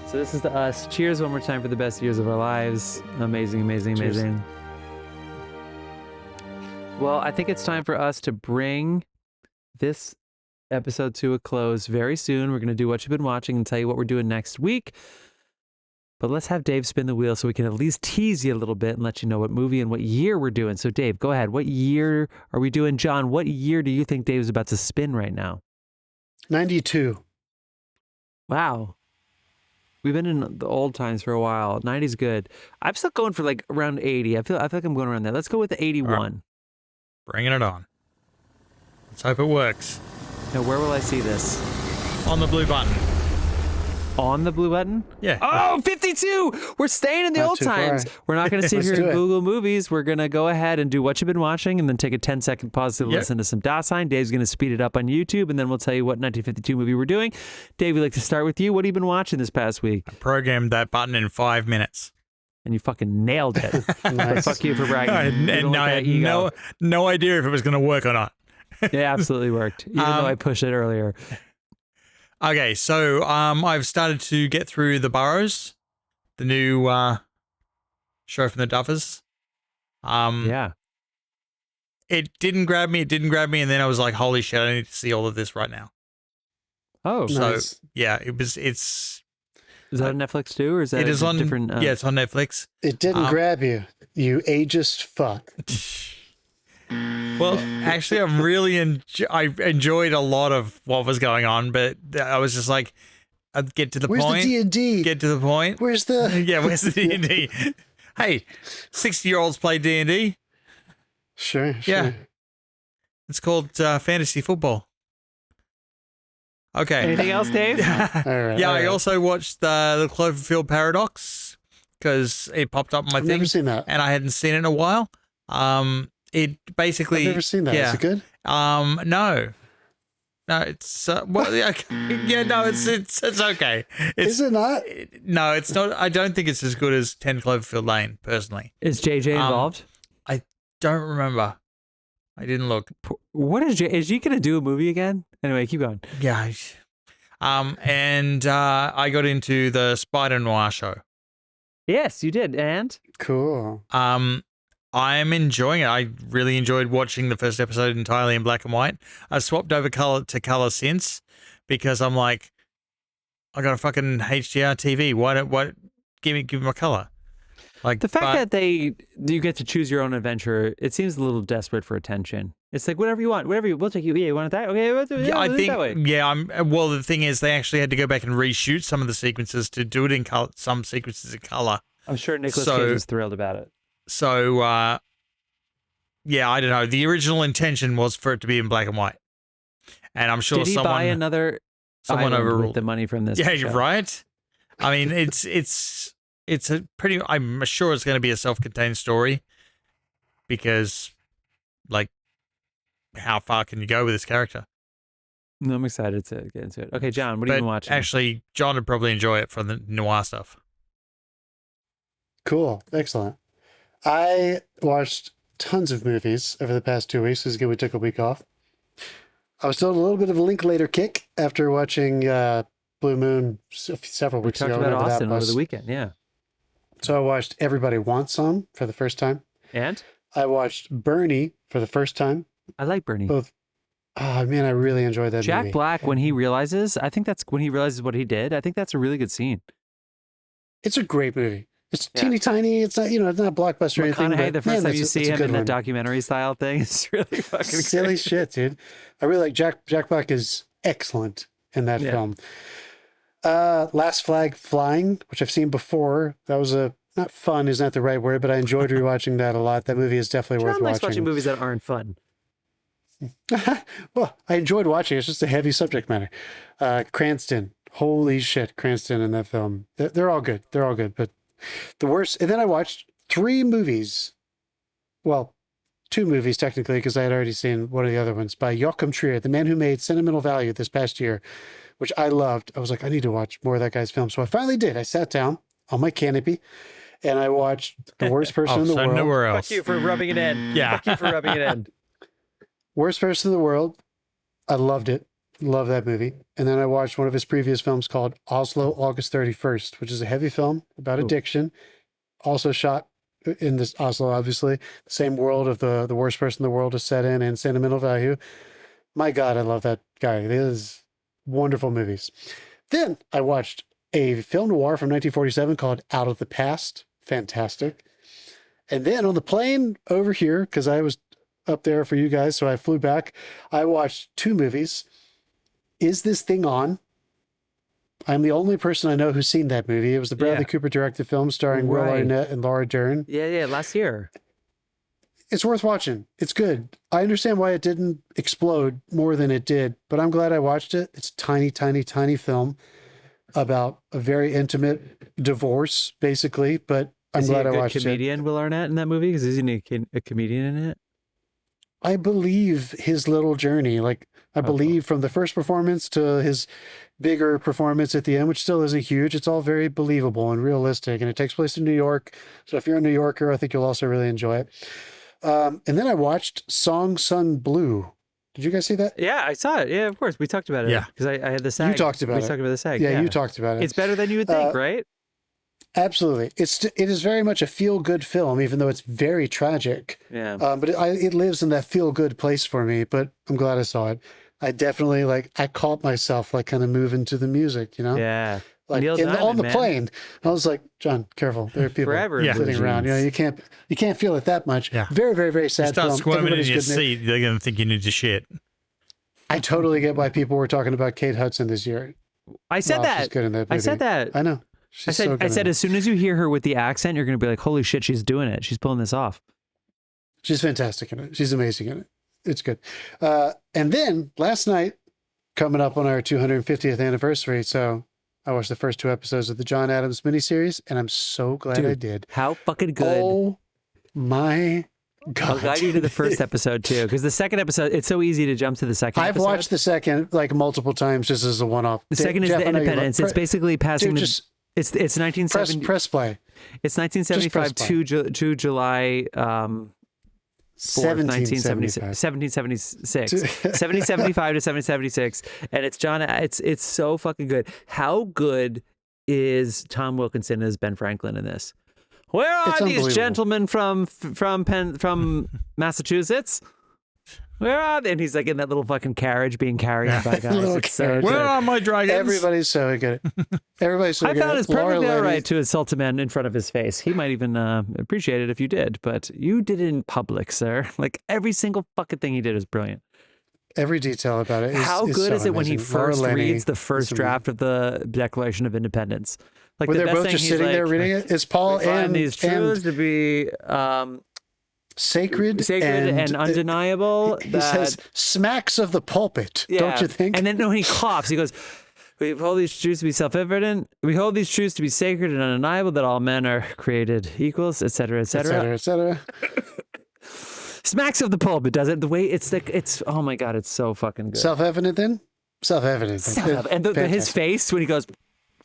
So this is to us. Cheers one more time for the best years of our lives. Amazing, amazing, Cheers. amazing. Well, I think it's time for us to bring this episode to a close very soon. We're going to do what you've been watching and tell you what we're doing next week. But let's have Dave spin the wheel so we can at least tease you a little bit and let you know what movie and what year we're doing. So Dave, go ahead. What year are we doing? John, what year do you think Dave's about to spin right now? 92. Wow. We've been in the old times for a while. 90's good. I'm still going for like around 80. I feel like I'm going around there. Let's go with the 81. Right. Bringing it on. Let's hope it works. Now, where will I see this? On the blue button. On the blue button? Yeah. Oh, 52! We're staying in the Not old too far. times. We're not going to sit Let's here do and it. Google movies. We're going to go ahead and do what you've been watching and then take a 10-second pause to Yep. listen to some Dasein. Dave's going to speed it up on YouTube, and then we'll tell you what 1952 movie we're doing. Dave, we'd like to start with you. What have you been watching this past week? I programmed that button in 5 minutes. And you fucking nailed it. But Nice. fuck you for bragging. I You don't look I at had ego. no idea if it was going to work or not. It absolutely worked, even though I pushed it earlier. Okay, so I've started to get through the Burrows, the new show from the Duffers. Yeah. It didn't grab me, and then I was like, holy shit, I need to see all of this right now. Oh, No. So Nice. yeah, it's is that on Netflix too, or is that it is a on different? yeah, it's on Netflix. It didn't grab you, you ageist fuck. Well, actually, I enjoyed a lot of what was going on, but I was just like, I'd get to the Where's point. the D&D? Get to the point. Where's the... Yeah, where's the D&D? Hey, 60-year-olds play D&D. Sure. Yeah. It's called fantasy football. Okay. Anything else, Dave? All right. Yeah, all I right. also watched the Cloverfield Paradox because it popped up on my I've thing, never seen that. and I hadn't seen it in a while. It basically. I've never seen that. Yeah. Is it good? No, it's well, yeah, no, it's okay. Is it not? No, it's not. I don't think it's as good as 10 Cloverfield Lane, personally. Is JJ involved? I don't remember. I didn't look. What is he going to do a movie again? Anyway, keep going. Yeah. And I got into the Spider Noir show. Yes, you did. And Cool. I'm enjoying it. I really enjoyed watching the first episode entirely in black and white. I swapped over to color since because I'm like, I got a fucking HDR TV. What? Give me my color. Like the fact that you get to choose your own adventure, it seems a little desperate for attention. It's like whatever you want, we'll take you. Yeah, you want it that? Okay, we'll do it I think that way. yeah. Well, the thing is, they actually had to go back and reshoot some of the sequences to do it in color. Some sequences in color. I'm sure Nicolas So- Cage is thrilled about it. So, yeah, I don't know. The original intention was for it to be in black and white, and I'm sure Did he buy another someone island overruled with the money from this? Yeah, show? you're right. I mean, it's a pretty. I'm sure it's going to be a self-contained story because, like, how far can you go with this character? No, I'm excited to get into it. Okay, John, what have you been watching? Actually, John would probably enjoy it for the noir stuff. Cool. Excellent. I watched tons of movies over the past 2 weeks. This is good. We took a week off. I was still a little bit of a Linklater kick after watching Blue Moon several we weeks talked ago. about whenever that Austin over was. the weekend. Yeah, So I watched Everybody Wants Some for the first time. and I watched Bernie for the first time. I like Bernie. Both. Oh, man, I really enjoyed that Jack movie. Black, when he realizes, I think that's when he realizes what he did. I think that's a really good scene. It's a great movie. It's Yeah. teeny tiny. It's not, it's not a blockbuster or anything. McConaughey, But the first man, time you see it's a him good in one. that documentary style thing, it's really fucking Silly great. shit, dude. I really like Jack Black is excellent in that Yeah. film. Last Flag Flying, which I've seen before. That was not fun is not the right word, but I enjoyed rewatching that a lot. That movie is definitely worth John likes watching watching. movies that aren't fun. Well, I enjoyed watching. It's just a heavy subject matter. Cranston, holy shit, Cranston in that film. They're all good. They're all good, but The worst. And then I watched 3 movies. Well, 2 movies technically, because I had already seen one of the other ones, by Joachim Trier, the man who made Sentimental Value this past year, which I loved. I was like, I need to watch more of that guy's film. So I finally did. I sat down on my canopy and I watched The Worst Person in the World. Nowhere else. Fuck you for rubbing it in. Yeah. Fuck you for rubbing it in. Worst Person in the World. I loved it. Love that movie. And then I watched one of his previous films called Oslo, August 31st, which is a heavy film about addiction. Also shot in this Oslo, obviously. The same world of the worst person in the world is set in, and Sentimental Value. My God, I love that guy. It is wonderful movies. Then I watched a film noir from 1947 called Out of the Past. Fantastic. And then on the plane over here, because I was up there for you guys, so I flew back, I watched 2 movies. Is This Thing On? I'm the only person I know who's seen that movie. It was the Bradley Cooper directed film starring Will Arnett and Laura Dern. Yeah, last year. It's worth watching. It's good. I understand why it didn't explode more than it did, but I'm glad I watched it. It's a tiny, tiny, tiny film about a very intimate divorce, basically, but I'm glad I watched it. Is he a good comedian, Will Arnett, in that movie? Because isn't he a comedian in it? I believe his little journey, like I believe from the first performance to his bigger performance at the end, which still isn't huge, it's all very believable and realistic, and it takes place in New York. So if you're a New Yorker, I think you'll also really enjoy it. And then I watched Song Sung Blue. Did you guys see that? Yeah, I saw it. Yeah, of course. We talked about it. Yeah. Because I had the SAG. You talked about it. We talked about the SAG. Yeah, you talked about it. It's better than you would think, right? Absolutely. It is very much a feel-good film, even though it's very tragic. Yeah. But it lives in that feel-good place for me, but I'm glad I saw it. I definitely, I caught myself, kind of moving to the music, you know? Yeah. Like Neil Diamond, on the man. plane, I was like, John, careful. There are people Forever sitting around. You know, you can't feel it that much. Yeah. Very, very, very sad Start film. squirming in Everybody's your good in it. seat, they're going to think you need to shit. I totally get why people were talking about Kate Hudson this year. I said Wow, that. she's good in that I movie. said that. I know. She's so good I in said it. as soon as you hear her with the accent, you're going to be like, holy shit, she's doing it. She's pulling this off. She's fantastic in it. She's amazing in it. It's good. And then last night, coming up on our 250th anniversary, so I watched the first 2 episodes of the John Adams miniseries, and I'm so glad Dude, I did. How fucking good. Oh my God. I'll guide you to the first episode too, because the second episode, it's so easy to jump to the second I've episode. watched the second multiple times just as a one-off. The second is Jeff, the I know you love- Independence. It's basically passing Dude, the... just It's 1970. press play. It's 1975 to July 4th, 1776. 1775 to 1776, and it's John. It's so fucking good. How good is Tom Wilkinson as Ben Franklin in this? Where are It's these unbelievable. gentlemen from Massachusetts? Where are they? And he's like in that little fucking carriage being carried by guys. Little It's so carriage. good. Where are my dragons? Everybody's so good. Everybody's so I good. found it's Laura perfectly all Linney- right to insult a man in front of his face. He might even appreciate it if you did, but you did it in public, sir. Like every single fucking thing he did is brilliant. Every detail about it is How good so is it when he amazing. Laura first Linney reads the is first amazing. draft of the Declaration of Independence? Like Where the they're best both thing, just he's sitting there like, reading it. It's Paul "We find and these truths to be sacred and undeniable. He that, says smacks of the pulpit, yeah. don't you think? And then when he coughs, he goes, "We hold these truths to be self-evident. We hold these truths to be sacred and undeniable. That all men are created equals, etc., et etc." cetera, et cetera. Smacks of the pulpit, does it? The way it's like, it's, oh my God, it's so fucking good. Self-evident then? Self-evident. And his Fantastic. face when he goes,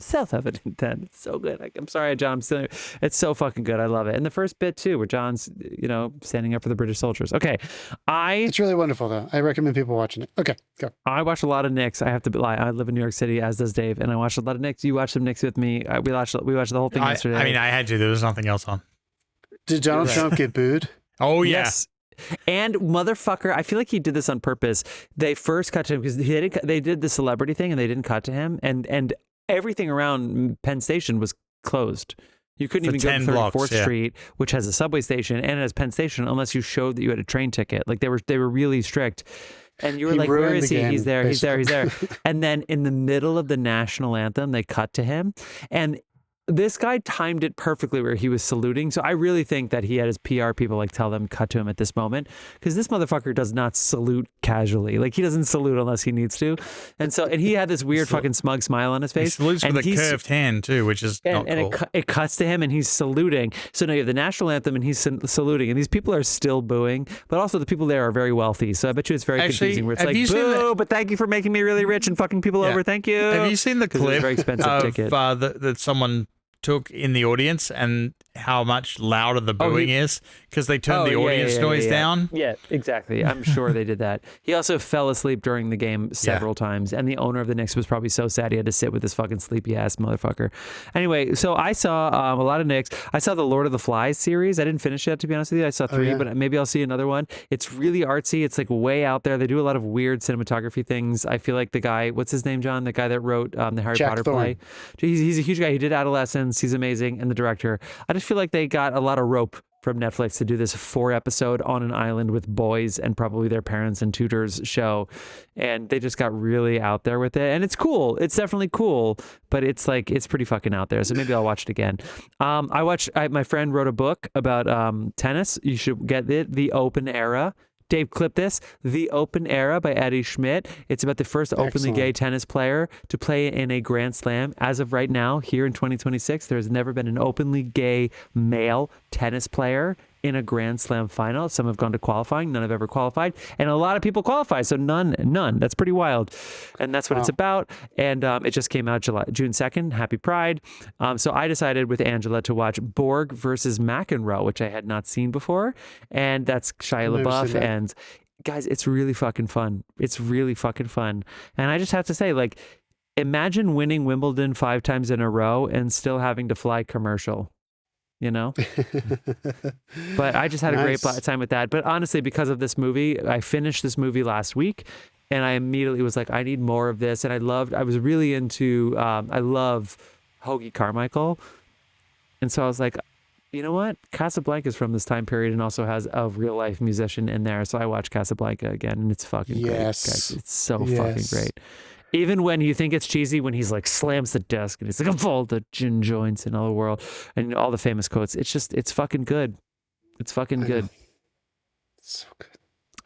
self-evident then. It's so good. I'm sorry, John. I'm still, it's so fucking good. I love it. And the first bit too, where John's, standing up for the British soldiers. Okay. It's really wonderful though. I recommend people watching it. Okay, go. I watch a lot of Knicks. I have to lie. I live in New York City, as does Dave, and I watched a lot of Knicks. You watched some Knicks with me. We watched the whole thing yesterday. I mean, I had to. There was nothing else on. Did Donald Trump get booed? Oh, yeah. Yes. And motherfucker, I feel like he did this on purpose. They first cut to him because they did the celebrity thing and they didn't cut to him. And everything around Penn Station was closed. You couldn't For even go 10 to 34th blocks, yeah. Street, which has a subway station and it has Penn Station, unless you showed that you had a train ticket. Like they were really strict. And you were He like, where ruined is the he? game, He's there. And then in the middle of the national anthem, they cut to him. And this guy timed it perfectly where he was saluting. So I really think that he had his PR people like tell them cut to him at this moment, because this motherfucker does not salute casually. Like, he doesn't salute unless he needs to. And he had this weird fucking smug smile on his face. He salutes with a curved hand too, which is not cool. It cuts to him and he's saluting. So now you have the national anthem and he's saluting, and these people are still booing, but also the people there are very wealthy. So I bet you it's very confusing where it's like, boo, but thank you for making me really rich and fucking people over. Thank you. Have you seen the clip very expensive ticket that someone took in the audience and how much louder the booing is because they turned the audience noise down? Yeah, exactly. I'm sure they did that. He also fell asleep during the game several times, and the owner of the Knicks was probably so sad he had to sit with this fucking sleepy ass motherfucker. Anyway, so I saw a lot of Knicks. I saw the Lord of the Flies series. I didn't finish it, to be honest with you. I saw 3, but maybe I'll see another one. It's really artsy. It's like way out there. They do a lot of weird cinematography things. I feel like the guy, what's his name, John? The guy that wrote the Harry Potter play. He's a huge guy. He did Adolescence. He's amazing. And the director. I just feel like they got a lot of rope from Netflix to do this 4-episode on an island with boys and probably their parents and tutors show. And they just got really out there with it. And it's cool. It's definitely cool, but it's pretty fucking out there. So maybe I'll watch it again. My friend wrote a book about tennis. You should get it. The Open Era. Dave, clip this. The Open Era by Eddie Schmidt. It's about the first openly gay tennis player to play in a Grand Slam. As of right now, here in 2026, there has never been an openly gay male tennis player in a Grand Slam final. Some have gone to qualifying. None have ever qualified. And a lot of people qualify. So none. That's pretty wild. And that's what it's about. And it just came out June 2nd. Happy Pride. So I decided with Angela to watch Borg versus McEnroe, which I had not seen before. And that's Shia LaBeouf. And guys, it's really fucking fun. It's really fucking fun. And I just have to say, like, imagine winning Wimbledon 5 times in a row and still having to fly commercial. You know, but I just had a great time with that. But honestly, because of this movie, I finished this movie last week and I immediately was like, I need more of this. And I was really into, I love Hoagy Carmichael. And so I was like, you know what? Casablanca is from this time period and also has a real life musician in there. So I watched Casablanca again and it's fucking great, guys. It's so fucking great. Even when you think it's cheesy, when he's like slams the desk and he's like, of all the gin joints in all the world and all the famous quotes, it's fucking good. It's fucking good. So good.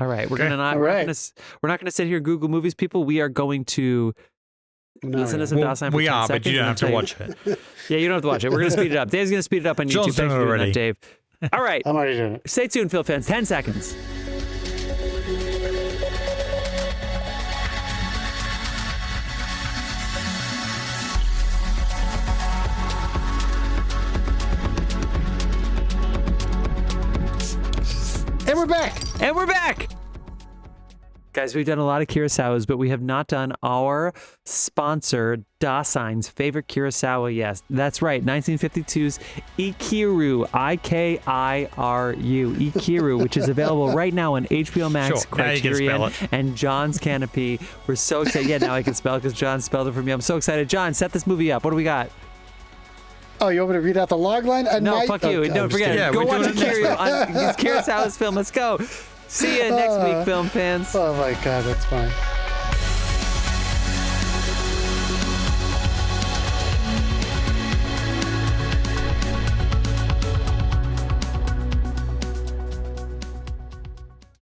All right. We're not gonna sit here and Google movies, people. We are going to listen to some Dasein for 10 seconds. But you don't have to watch it. Yeah, you don't have to watch it. We're gonna speed it up. Dave's gonna speed it up on YouTube. Thanks for doing that, Dave. All right. I'm already doing it. Stay tuned, Phil fans. 10 seconds. And we're back. Guys, we've done a lot of Kurosawas, but we have not done our sponsor, Dasein's favorite Kurosawa. Yes, that's right. 1952's Ikiru, I-K-I-R-U, Ikiru, which is available right now on HBO Max, Criterion, and John's Canopy. We're so excited. Yeah, now I can spell it because John spelled it for me. I'm so excited. John, set this movie up. What do we got? Oh, you want me to read out the log line? No, fuck you. No, forget it. Go watch Kurosawa's film. Let's go. See you next week, film fans. Oh, my God. That's fine.